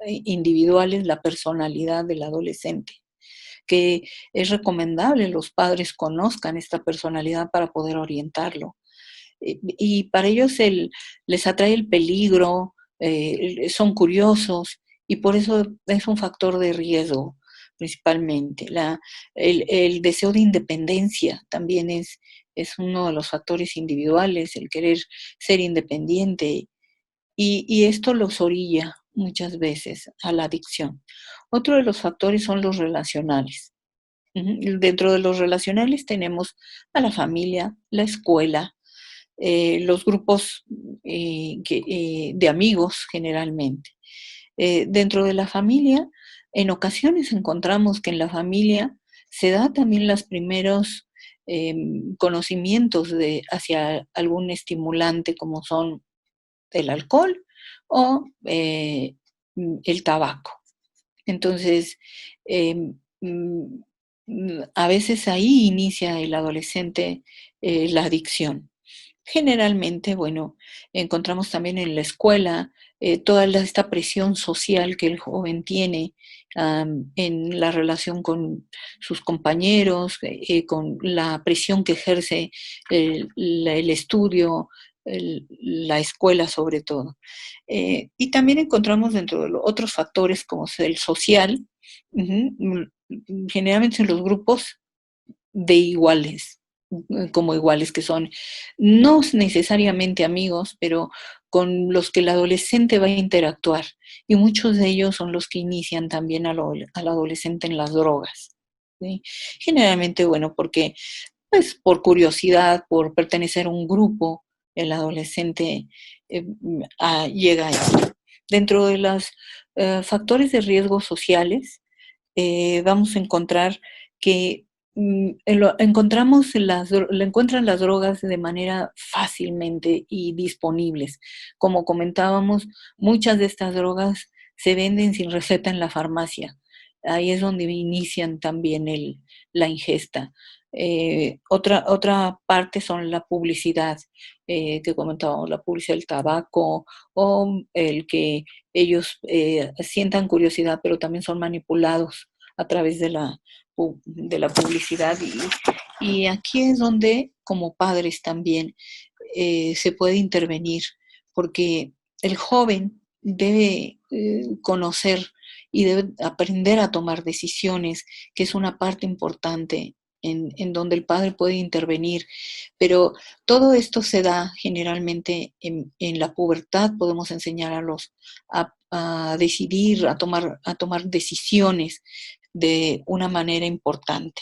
individuales, la personalidad del adolescente. que es recomendable los padres conozcan esta personalidad para poder orientarlo. Y para ellos les atrae el peligro, son curiosos y por eso es un factor de riesgo principalmente. El deseo de independencia también es uno de los factores individuales, el querer ser independiente y esto los orilla muchas veces a la adicción. Otro de los factores son los relacionales. Dentro de los relacionales tenemos a la familia, la escuela, los grupos de amigos generalmente. Dentro de la familia, en ocasiones encontramos que en la familia se da también los primeros conocimientos hacia algún estimulante como son el alcohol o el tabaco. Entonces, a veces ahí inicia el adolescente la adicción. Generalmente, bueno, encontramos también en la escuela toda esta presión social que el joven tiene en la relación con sus compañeros, con la presión que ejerce el estudio, la escuela sobre todo. Y también encontramos dentro de los otros factores como es el social, generalmente en los grupos de iguales, como iguales que son, no necesariamente amigos, pero con los que el adolescente va a interactuar. Y muchos de ellos son los que inician también al adolescente en las drogas. ¿Sí? Generalmente, bueno, porque pues, por curiosidad, por pertenecer a un grupo, el adolescente llega ahí. Dentro de los factores de riesgo sociales, vamos a encontrar que encuentran las drogas de manera fácilmente y disponibles. Como comentábamos, muchas de estas drogas se venden sin receta en la farmacia. Ahí es donde inician también la ingesta. Otra parte son la publicidad, que comentábamos, la publicidad del tabaco o el que ellos sientan curiosidad, pero también son manipulados a través de la publicidad. Y aquí es donde, como padres también, se puede intervenir, porque el joven debe conocer y debe aprender a tomar decisiones, que es una parte importante en donde el padre puede intervenir. Pero todo esto se da generalmente en la pubertad. Podemos enseñar a decidir, a tomar decisiones de una manera importante.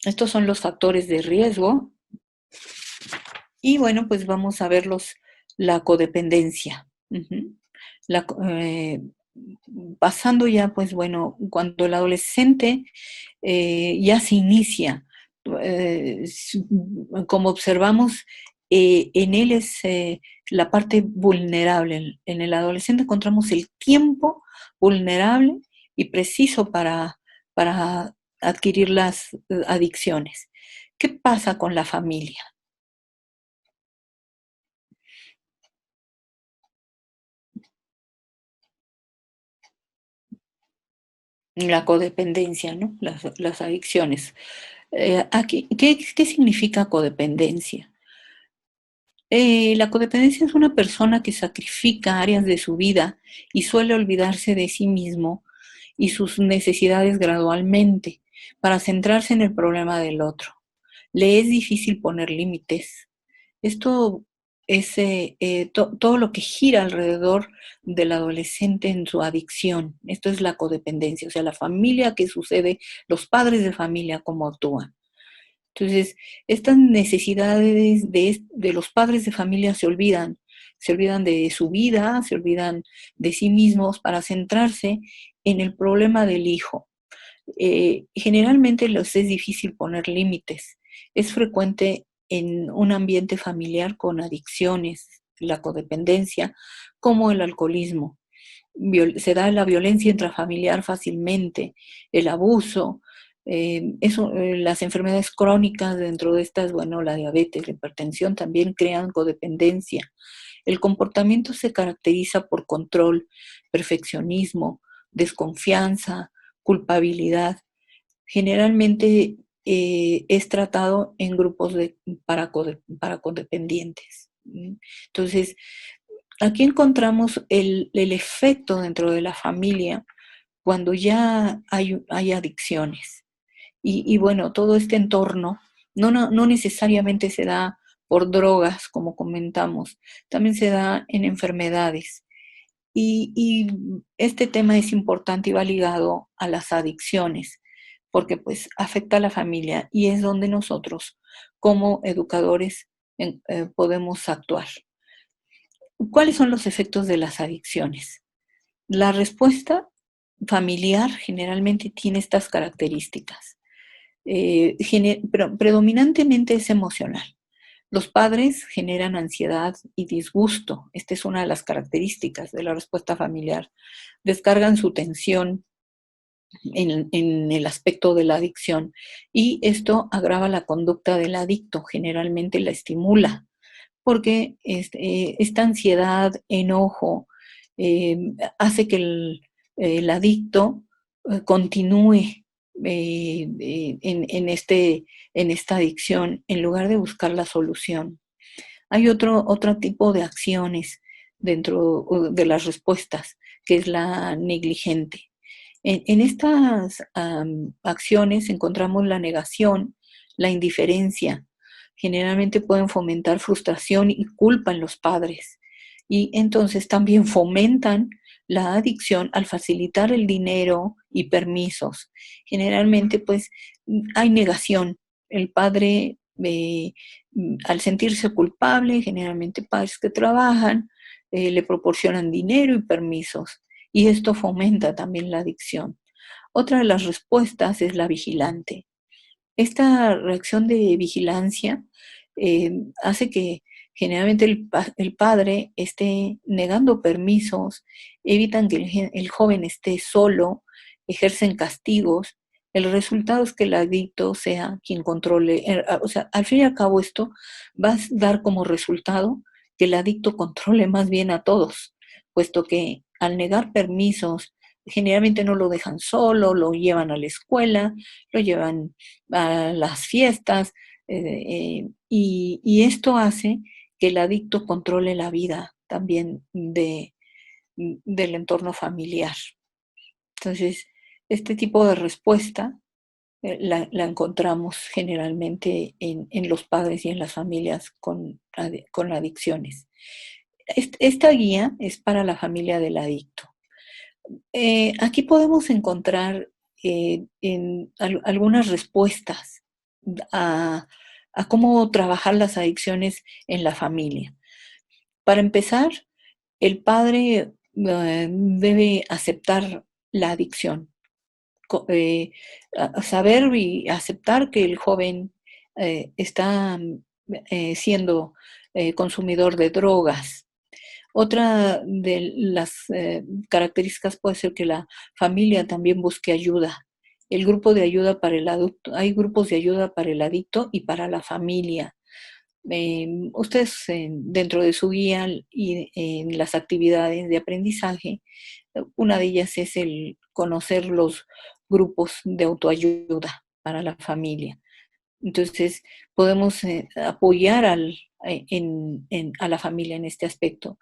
Estos son los factores de riesgo. Y bueno, pues vamos a ver la codependencia. Pasando ya, pues bueno, cuando el adolescente ya se inicia, como observamos, en él es la parte vulnerable. En el adolescente encontramos el tiempo vulnerable y preciso para adquirir las adicciones. ¿Qué pasa con la familia? La codependencia, ¿no? Las adicciones. Aquí, ¿qué significa codependencia? La codependencia es una persona que sacrifica áreas de su vida y suele olvidarse de sí mismo y sus necesidades gradualmente para centrarse en el problema del otro. Le es difícil poner límites. Esto es todo lo que gira alrededor del adolescente en su adicción. Esto es la codependencia, o sea, la familia que sucede, los padres de familia cómo actúan. Entonces, estas necesidades de los padres de familia se olvidan de su vida, se olvidan de sí mismos para centrarse en el problema del hijo. Generalmente les es difícil poner límites. Es frecuente en un ambiente familiar con adicciones, la codependencia, como el alcoholismo. Se da la violencia intrafamiliar fácilmente, el abuso, las enfermedades crónicas dentro de estas, bueno, la diabetes, la hipertensión también crean codependencia. El comportamiento se caracteriza por control, perfeccionismo, desconfianza, culpabilidad. Generalmente es tratado en grupos para codependientes. Entonces, aquí encontramos el efecto dentro de la familia cuando ya hay adicciones. Y bueno, todo este entorno no necesariamente se da por drogas, como comentamos, también se da en enfermedades. Y este tema es importante y va ligado a las adicciones, porque pues afecta a la familia y es donde nosotros, como educadores, podemos actuar. ¿Cuáles son los efectos de las adicciones? La respuesta familiar generalmente tiene estas características. Pero predominantemente es emocional. Los padres generan ansiedad y disgusto. Esta es una de las características de la respuesta familiar. Descargan su tensión en el aspecto de la adicción y esto agrava la conducta del adicto, generalmente la estimula, porque esta ansiedad, enojo, hace que el adicto continúe en esta adicción en lugar de buscar la solución. Hay otro tipo de acciones dentro de las respuestas, que es la negligente. En estas acciones encontramos la negación, la indiferencia. Generalmente pueden fomentar frustración y culpa en los padres. Y entonces también fomentan la adicción al facilitar el dinero y permisos. Generalmente pues hay negación. El padre al sentirse culpable, generalmente padres que trabajan, le proporcionan dinero y permisos, y esto fomenta también la adicción. Otra de las respuestas es la vigilante. Esta reacción de vigilancia hace que generalmente el padre esté negando permisos, evitan que el joven esté solo, ejercen castigos. El resultado es que el adicto sea quien controle, o sea, al fin y al cabo esto va a dar como resultado que el adicto controle más bien a todos, puesto que al negar permisos, generalmente no lo dejan solo, lo llevan a la escuela, lo llevan a las fiestas, y esto hace que el adicto controle la vida también del entorno familiar. Entonces, este tipo de respuesta la encontramos generalmente en los padres y en las familias con adicciones. Esta guía es para la familia del adicto. Aquí podemos encontrar algunas respuestas a, a cómo trabajar las adicciones en la familia. Para empezar, el padre debe aceptar la adicción, saber y aceptar que el joven está siendo consumidor de drogas. Otra de las características puede ser que la familia también busque ayuda. El grupo de ayuda para el adulto, hay grupos de ayuda para el adicto y para la familia. Ustedes dentro de su guía y en las actividades de aprendizaje, una de ellas es el conocer los grupos de autoayuda para la familia. Entonces, podemos apoyar a la familia en este aspecto.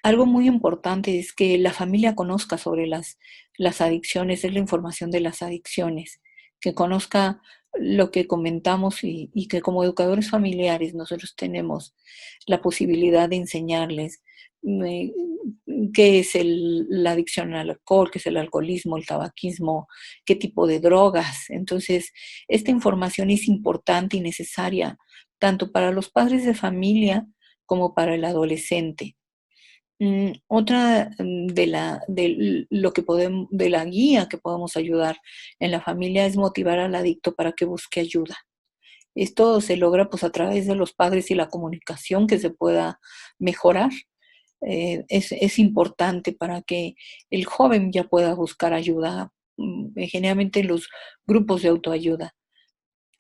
Algo muy importante es que la familia conozca sobre las adicciones, es la información de las adicciones, que conozca lo que comentamos y que como educadores familiares nosotros tenemos la posibilidad de enseñarles eh, qué es la adicción al alcohol, qué es el alcoholismo, el tabaquismo, qué tipo de drogas. Entonces, esta información es importante y necesaria tanto para los padres de familia como para el adolescente. Otra lo que podemos, de la guía que podemos ayudar en la familia es motivar al adicto para que busque ayuda. Esto se logra pues a través de los padres y la comunicación que se pueda mejorar. Es importante para que el joven ya pueda buscar ayuda, generalmente en los grupos de autoayuda.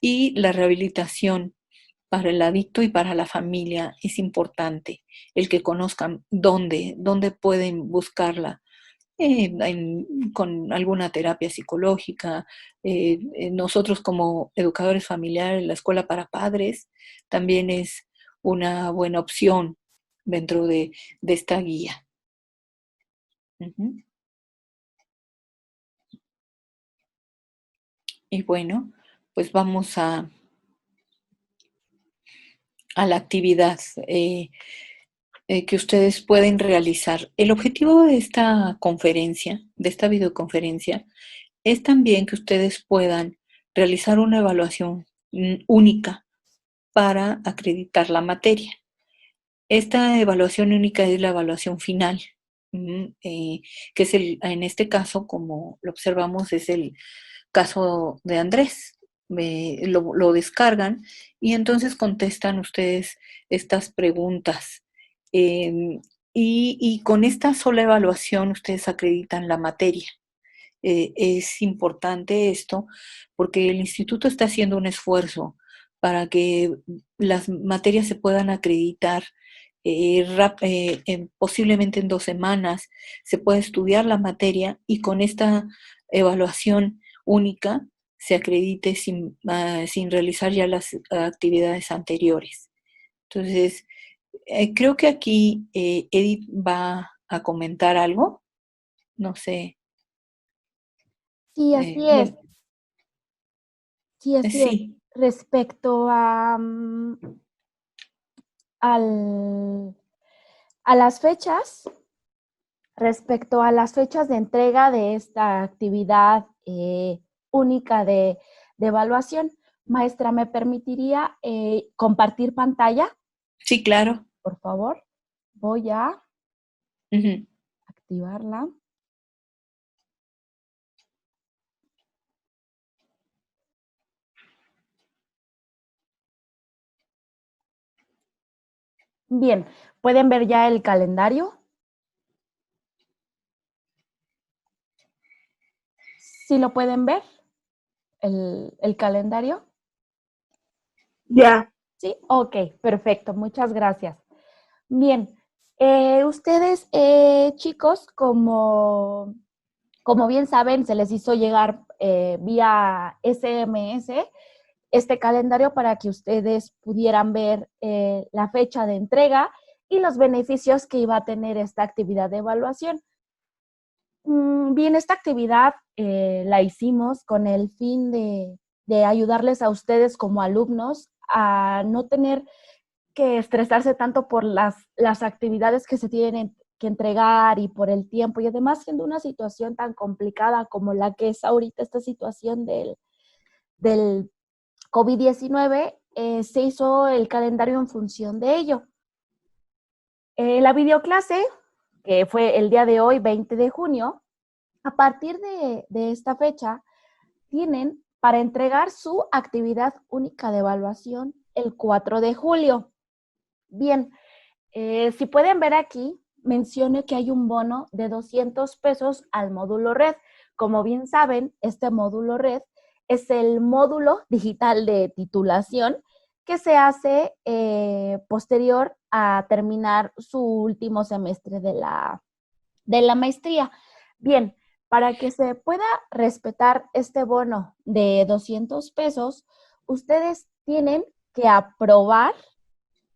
Y la rehabilitación para el adicto y para la familia es importante, el que conozcan dónde pueden buscarla. con alguna terapia psicológica. Nosotros como educadores familiares, la escuela para padres también es una buena opción dentro de esta guía. Ujú. Y bueno, pues vamos a la actividad que ustedes pueden realizar. El objetivo de esta conferencia, de esta videoconferencia, es también que ustedes puedan realizar una evaluación única para acreditar la materia. Esta evaluación única es la evaluación final, que es en este caso, como lo observamos, es el caso de Andrés. Lo descargan y entonces contestan ustedes estas preguntas. Y con esta sola evaluación ustedes acreditan la materia. Es importante esto porque el instituto está haciendo un esfuerzo para que las materias se puedan acreditar posiblemente en 2 semanas. Se puede estudiar la materia y con esta evaluación única se acredite sin realizar ya las actividades anteriores. Entonces, creo que aquí Edith va a comentar algo. No sé. Sí, así es. Bueno, Sí, así es. sí. Respecto a las fechas, respecto a las fechas de entrega de esta actividad única de evaluación, maestra, ¿me permitiría compartir pantalla? Sí, claro. Por favor, voy a Ujú. activarla. Bien, ¿pueden ver ya el calendario? ¿Sí lo pueden ver? ¿El calendario? Ya. Sí, ok, perfecto, muchas gracias. Bien, ustedes, chicos, como bien saben, se les hizo llegar vía SMS este calendario para que ustedes pudieran ver la fecha de entrega y los beneficios que iba a tener esta actividad de evaluación. Bien, esta actividad la hicimos con el fin de ayudarles a ustedes como alumnos a no tener que estresarse tanto por las actividades que se tienen que entregar y por el tiempo y además siendo una situación tan complicada como la que es ahorita esta situación del COVID-19, se hizo el calendario en función de ello. La videoclase, que fue el día de hoy, 20 de junio, a partir de esta fecha, tienen para entregar su actividad única de evaluación el 4 de julio. Bien, si pueden ver aquí, mencioné que hay un bono de 200 pesos al módulo red. Como bien saben, este módulo red es el módulo digital de titulación que se hace posterior a terminar su último semestre de la maestría. Bien, para que se pueda respetar este bono de 200 pesos, ustedes tienen que aprobar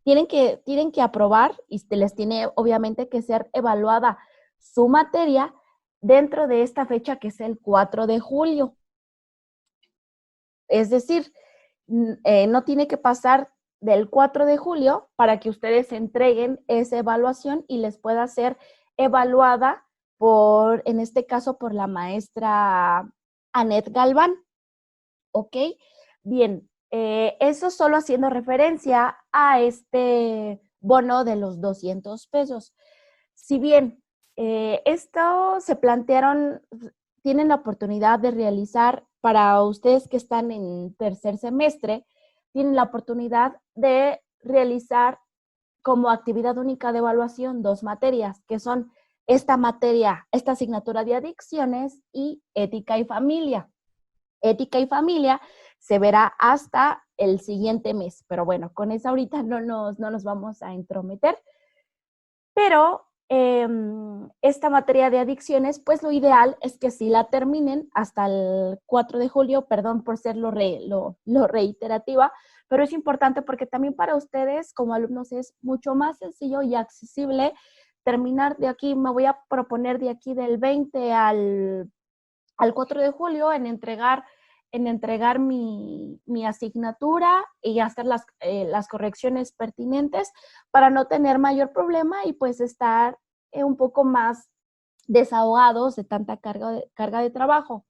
y se les tiene obviamente que ser evaluada su materia dentro de esta fecha que es el 4 de julio. Es decir, no tiene que pasar del 4 de julio para que ustedes entreguen esa evaluación y les pueda ser evaluada en este caso, por la maestra Anet Galván. ¿Ok? Bien, eso solo haciendo referencia a este bono de los 200 pesos. Si bien esto se plantearon, tienen la oportunidad de realizar para ustedes que están en tercer semestre, tienen la oportunidad de realizar como actividad única de evaluación 2 materias, que son esta asignatura de adicciones y ética y familia. Ética y familia se verá hasta el siguiente mes, pero bueno, con eso ahorita no nos vamos a entrometer. Pero esta materia de adicciones, pues lo ideal es que sí la terminen hasta el 4 de julio, perdón por ser lo reiterativa, pero es importante porque también para ustedes como alumnos es mucho más sencillo y accesible terminar de aquí. Me voy a proponer de aquí del 20 al 4 de julio en entregar mi asignatura y hacer las correcciones pertinentes para no tener mayor problema y pues estar un poco más desahogados de tanta carga de trabajo.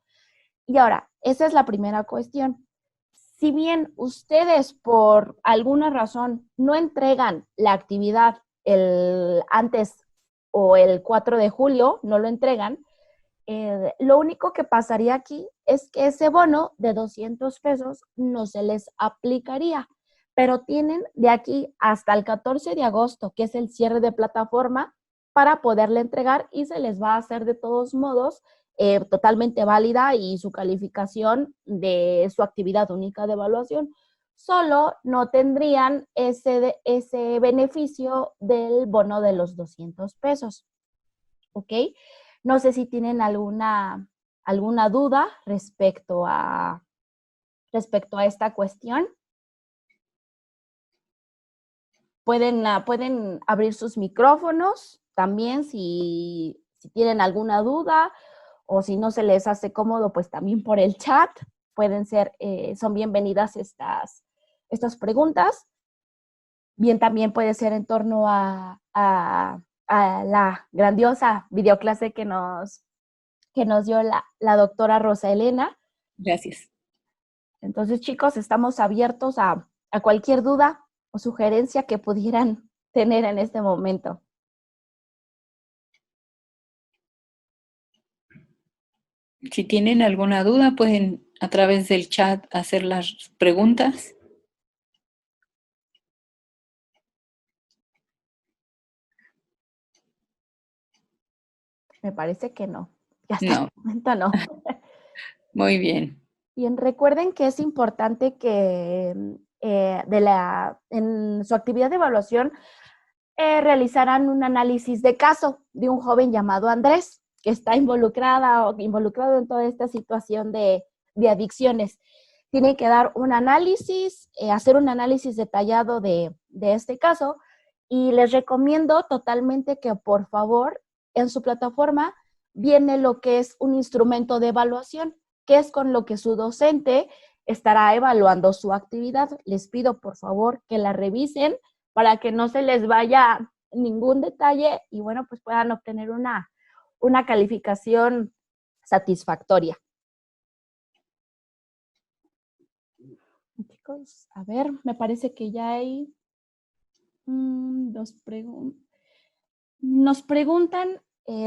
Y ahora, esa es la primera cuestión. Si bien ustedes por alguna razón no entregan la actividad el antes o el 4 de julio, no lo entregan, lo único que pasaría aquí es que ese bono de 200 pesos no se les aplicaría, pero tienen de aquí hasta el 14 de agosto, que es el cierre de plataforma, para poderle entregar y se les va a hacer de todos modos totalmente válida y su calificación de su actividad única de evaluación. Solo no tendrían ese beneficio del bono de los 200 pesos. ¿Ok? No sé si tienen alguna duda respecto a esta cuestión. Pueden abrir sus micrófonos también si tienen alguna duda o si no se les hace cómodo, pues también por el chat son bienvenidas estas preguntas. Bien, también puede ser en torno a la grandiosa videoclase que nos dio la doctora Rosa Elena. Gracias. Entonces, chicos, estamos abiertos a cualquier duda o sugerencia que pudieran tener en este momento. Si tienen alguna duda, pueden a través del chat hacer las preguntas. Me parece que no. Ya hasta No. el momento no. Muy bien. Bien, recuerden que es importante que en su actividad de evaluación realizarán un análisis de caso de un joven llamado Andrés, que está involucrado en toda esta situación de adicciones. Tienen que dar un análisis, hacer un análisis detallado de este caso, y les recomiendo totalmente que por favor en su plataforma viene lo que es un instrumento de evaluación, que es con lo que su docente estará evaluando su actividad. Les pido por favor que la revisen para que no se les vaya ningún detalle y bueno, pues puedan obtener una calificación satisfactoria. Chicos, a ver, me parece que ya hay dos preguntas. Nos preguntan,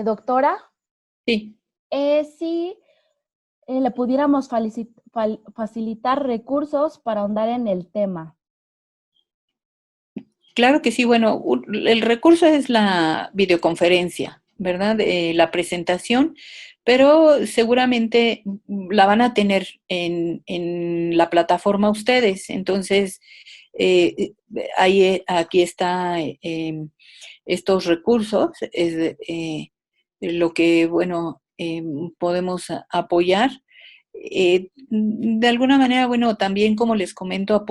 doctora, Sí. si le pudiéramos facilitar recursos para ahondar en el tema. Claro que sí. Bueno, el recurso es la videoconferencia, ¿verdad? La presentación, pero seguramente la van a tener en la plataforma ustedes. Entonces, aquí está estos recursos, es lo que, bueno, podemos apoyar. De alguna manera, bueno, también como les comento,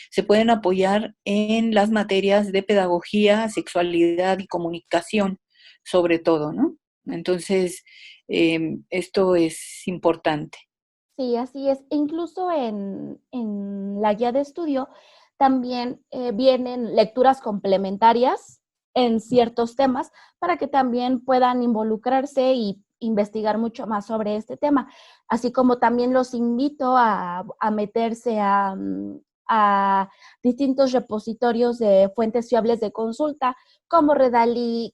se pueden apoyar en las materias de pedagogía, sexualidad y comunicación, sobre todo, ¿no? Entonces, esto es importante. Sí, así es. Incluso en la guía de estudio también vienen lecturas complementarias en ciertos temas para que también puedan involucrarse y investigar mucho más sobre este tema. Así como también los invito a meterse a distintos repositorios de fuentes fiables de consulta, como Redalic,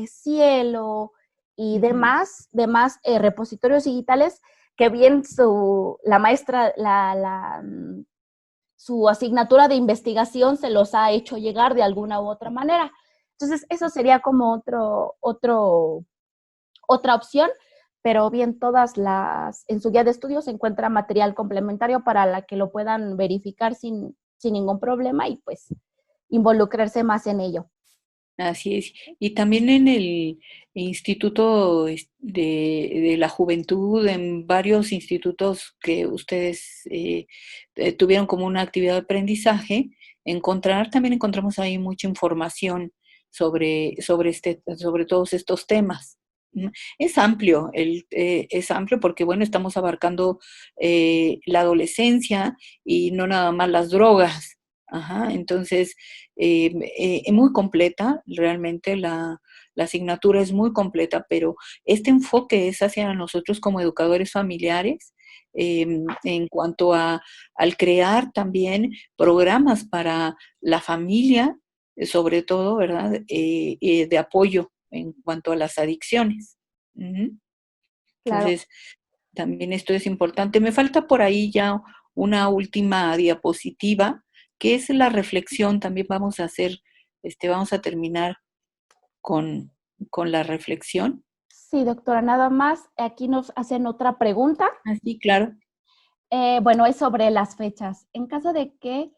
Cielo y demás repositorios digitales que bien la maestra, su asignatura de investigación se los ha hecho llegar de alguna u otra manera. Entonces, eso sería como otra opción, pero bien, en su guía de estudios se encuentra material complementario para la que lo puedan verificar sin ningún problema y pues involucrarse más en ello. Así es. Y también en el Instituto de la Juventud, en varios institutos que ustedes tuvieron como una actividad de aprendizaje, también encontramos ahí mucha información sobre todos estos temas. ¿No? Es amplio porque, bueno, estamos abarcando la adolescencia y no nada más las drogas. Ajá, entonces, muy completa, realmente la asignatura es muy completa, pero este enfoque es hacia nosotros como educadores familiares, en cuanto al crear también programas para la familia, sobre todo, ¿verdad? De apoyo en cuanto a las adicciones. Ujú. Claro. Entonces, también esto es importante. Me falta por ahí ya una última diapositiva, que es la reflexión. También vamos a terminar con, con la reflexión. Sí, doctora, nada más, aquí nos hacen otra pregunta. Así, claro. Bueno, es sobre las fechas. En caso de que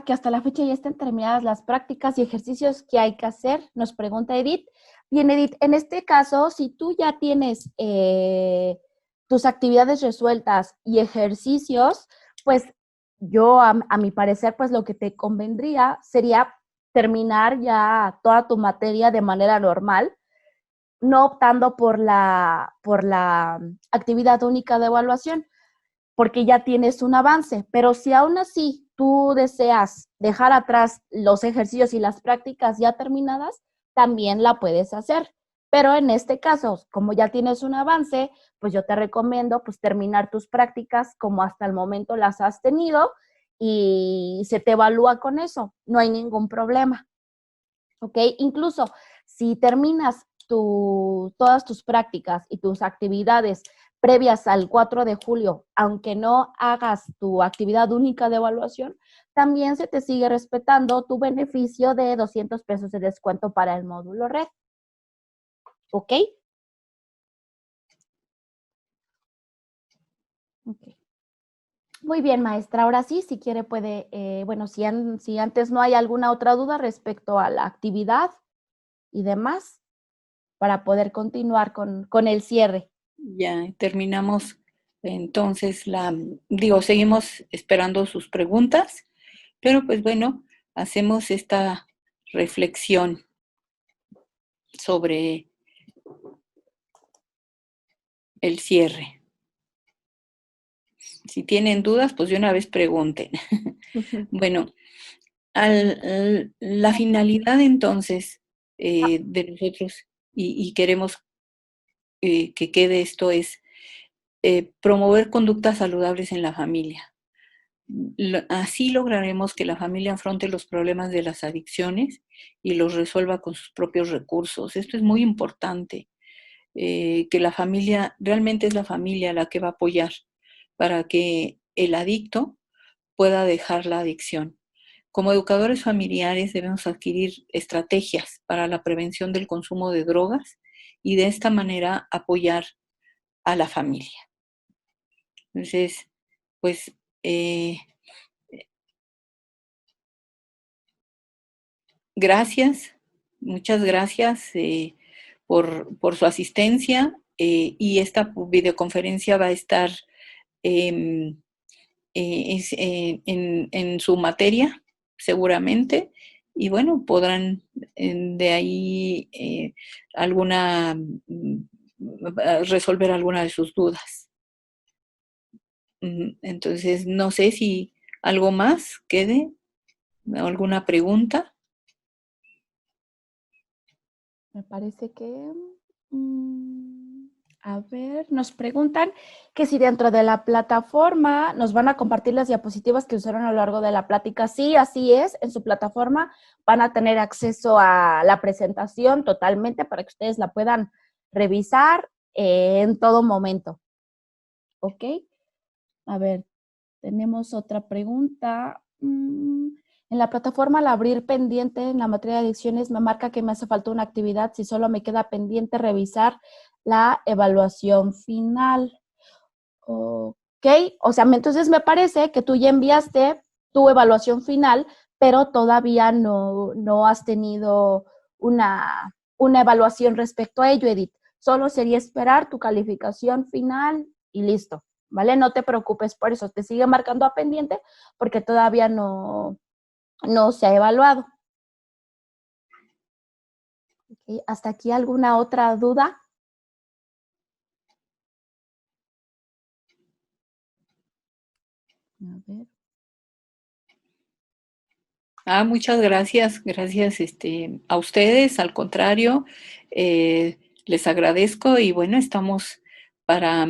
que hasta la fecha ya estén terminadas las prácticas y ejercicios que hay que hacer, nos pregunta Edith. Bien, Edith, en este caso, si tú ya tienes tus actividades resueltas y ejercicios, pues yo, a mi parecer, pues lo que te convendría sería terminar ya toda tu materia de manera normal, no optando por la actividad única de evaluación, porque ya tienes un avance. Pero si aún así tú deseas dejar atrás los ejercicios y las prácticas ya terminadas, también la puedes hacer. Pero en este caso, como ya tienes un avance, pues yo te recomiendo pues terminar tus prácticas como hasta el momento las has tenido y se te evalúa con eso. No hay ningún problema. ¿Ok? Incluso si terminas todas tus prácticas y tus actividades previas al 4 de julio, aunque no hagas tu actividad única de evaluación, también se te sigue respetando tu beneficio de 200 pesos de descuento para el módulo red. ¿Ok? Ok. Muy bien, maestra. Ahora sí, si quiere puede, si antes no hay alguna otra duda respecto a la actividad y demás, para poder continuar con el cierre. Ya terminamos entonces seguimos esperando sus preguntas, pero pues bueno, hacemos esta reflexión sobre el cierre. Si tienen dudas, pues de una vez pregunten. Bueno, la finalidad entonces de nosotros, y queremos que quede esto, es promover conductas saludables en la familia. Así lograremos que la familia afronte los problemas de las adicciones y los resuelva con sus propios recursos. Esto es muy importante, que la familia, realmente es la familia la que va a apoyar para que el adicto pueda dejar la adicción. Como educadores familiares debemos adquirir estrategias para la prevención del consumo de drogas y de esta manera apoyar a la familia. Entonces, pues, gracias, muchas gracias por su asistencia, y esta videoconferencia va a estar em, en su materia, seguramente, y bueno, podrán de ahí resolver alguna de sus dudas. Entonces, no sé si algo más quede, alguna pregunta. Me parece que, a ver, nos preguntan que si dentro de la plataforma nos van a compartir las diapositivas que usaron a lo largo de la plática. Sí, así es, en su plataforma van a tener acceso a la presentación totalmente para que ustedes la puedan revisar en todo momento. ¿Ok? A ver, tenemos otra pregunta. En la plataforma al abrir pendiente en la materia de adicciones me marca que me hace falta una actividad si solo me queda pendiente revisar la evaluación final. Ok, o sea, entonces me parece que tú ya enviaste tu evaluación final, pero todavía no has tenido una evaluación respecto a ello, Edith. Solo sería esperar tu calificación final y listo, ¿vale? No te preocupes por eso, te sigue marcando a pendiente porque todavía no se ha evaluado. Okay. ¿Hasta aquí alguna otra duda? A ver. Muchas gracias, gracias a ustedes, al contrario, les agradezco y bueno, estamos para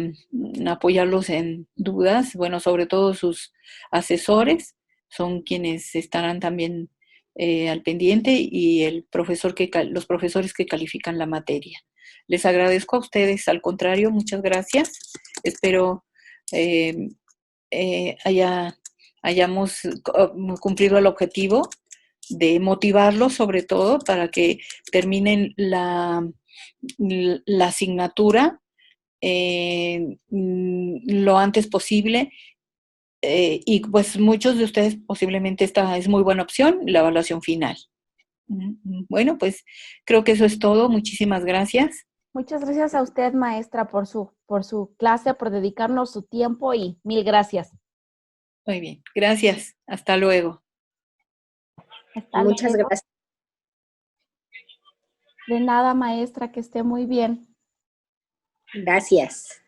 apoyarlos en dudas, bueno, sobre todo sus asesores, son quienes estarán también al pendiente y los profesores que califican la materia. Les agradezco a ustedes, al contrario, muchas gracias, espero hayamos cumplido el objetivo de motivarlos sobre todo para que terminen la asignatura lo antes posible. Y pues muchos de ustedes posiblemente esta es muy buena opción, la evaluación final. Bueno, pues creo que eso es todo. Muchísimas gracias. Muchas gracias a usted, maestra, por su clase, por dedicarnos su tiempo y mil gracias. Muy bien, gracias. Hasta luego. Hasta Muchas luego. gracias. De nada, maestra, que esté muy bien. Gracias.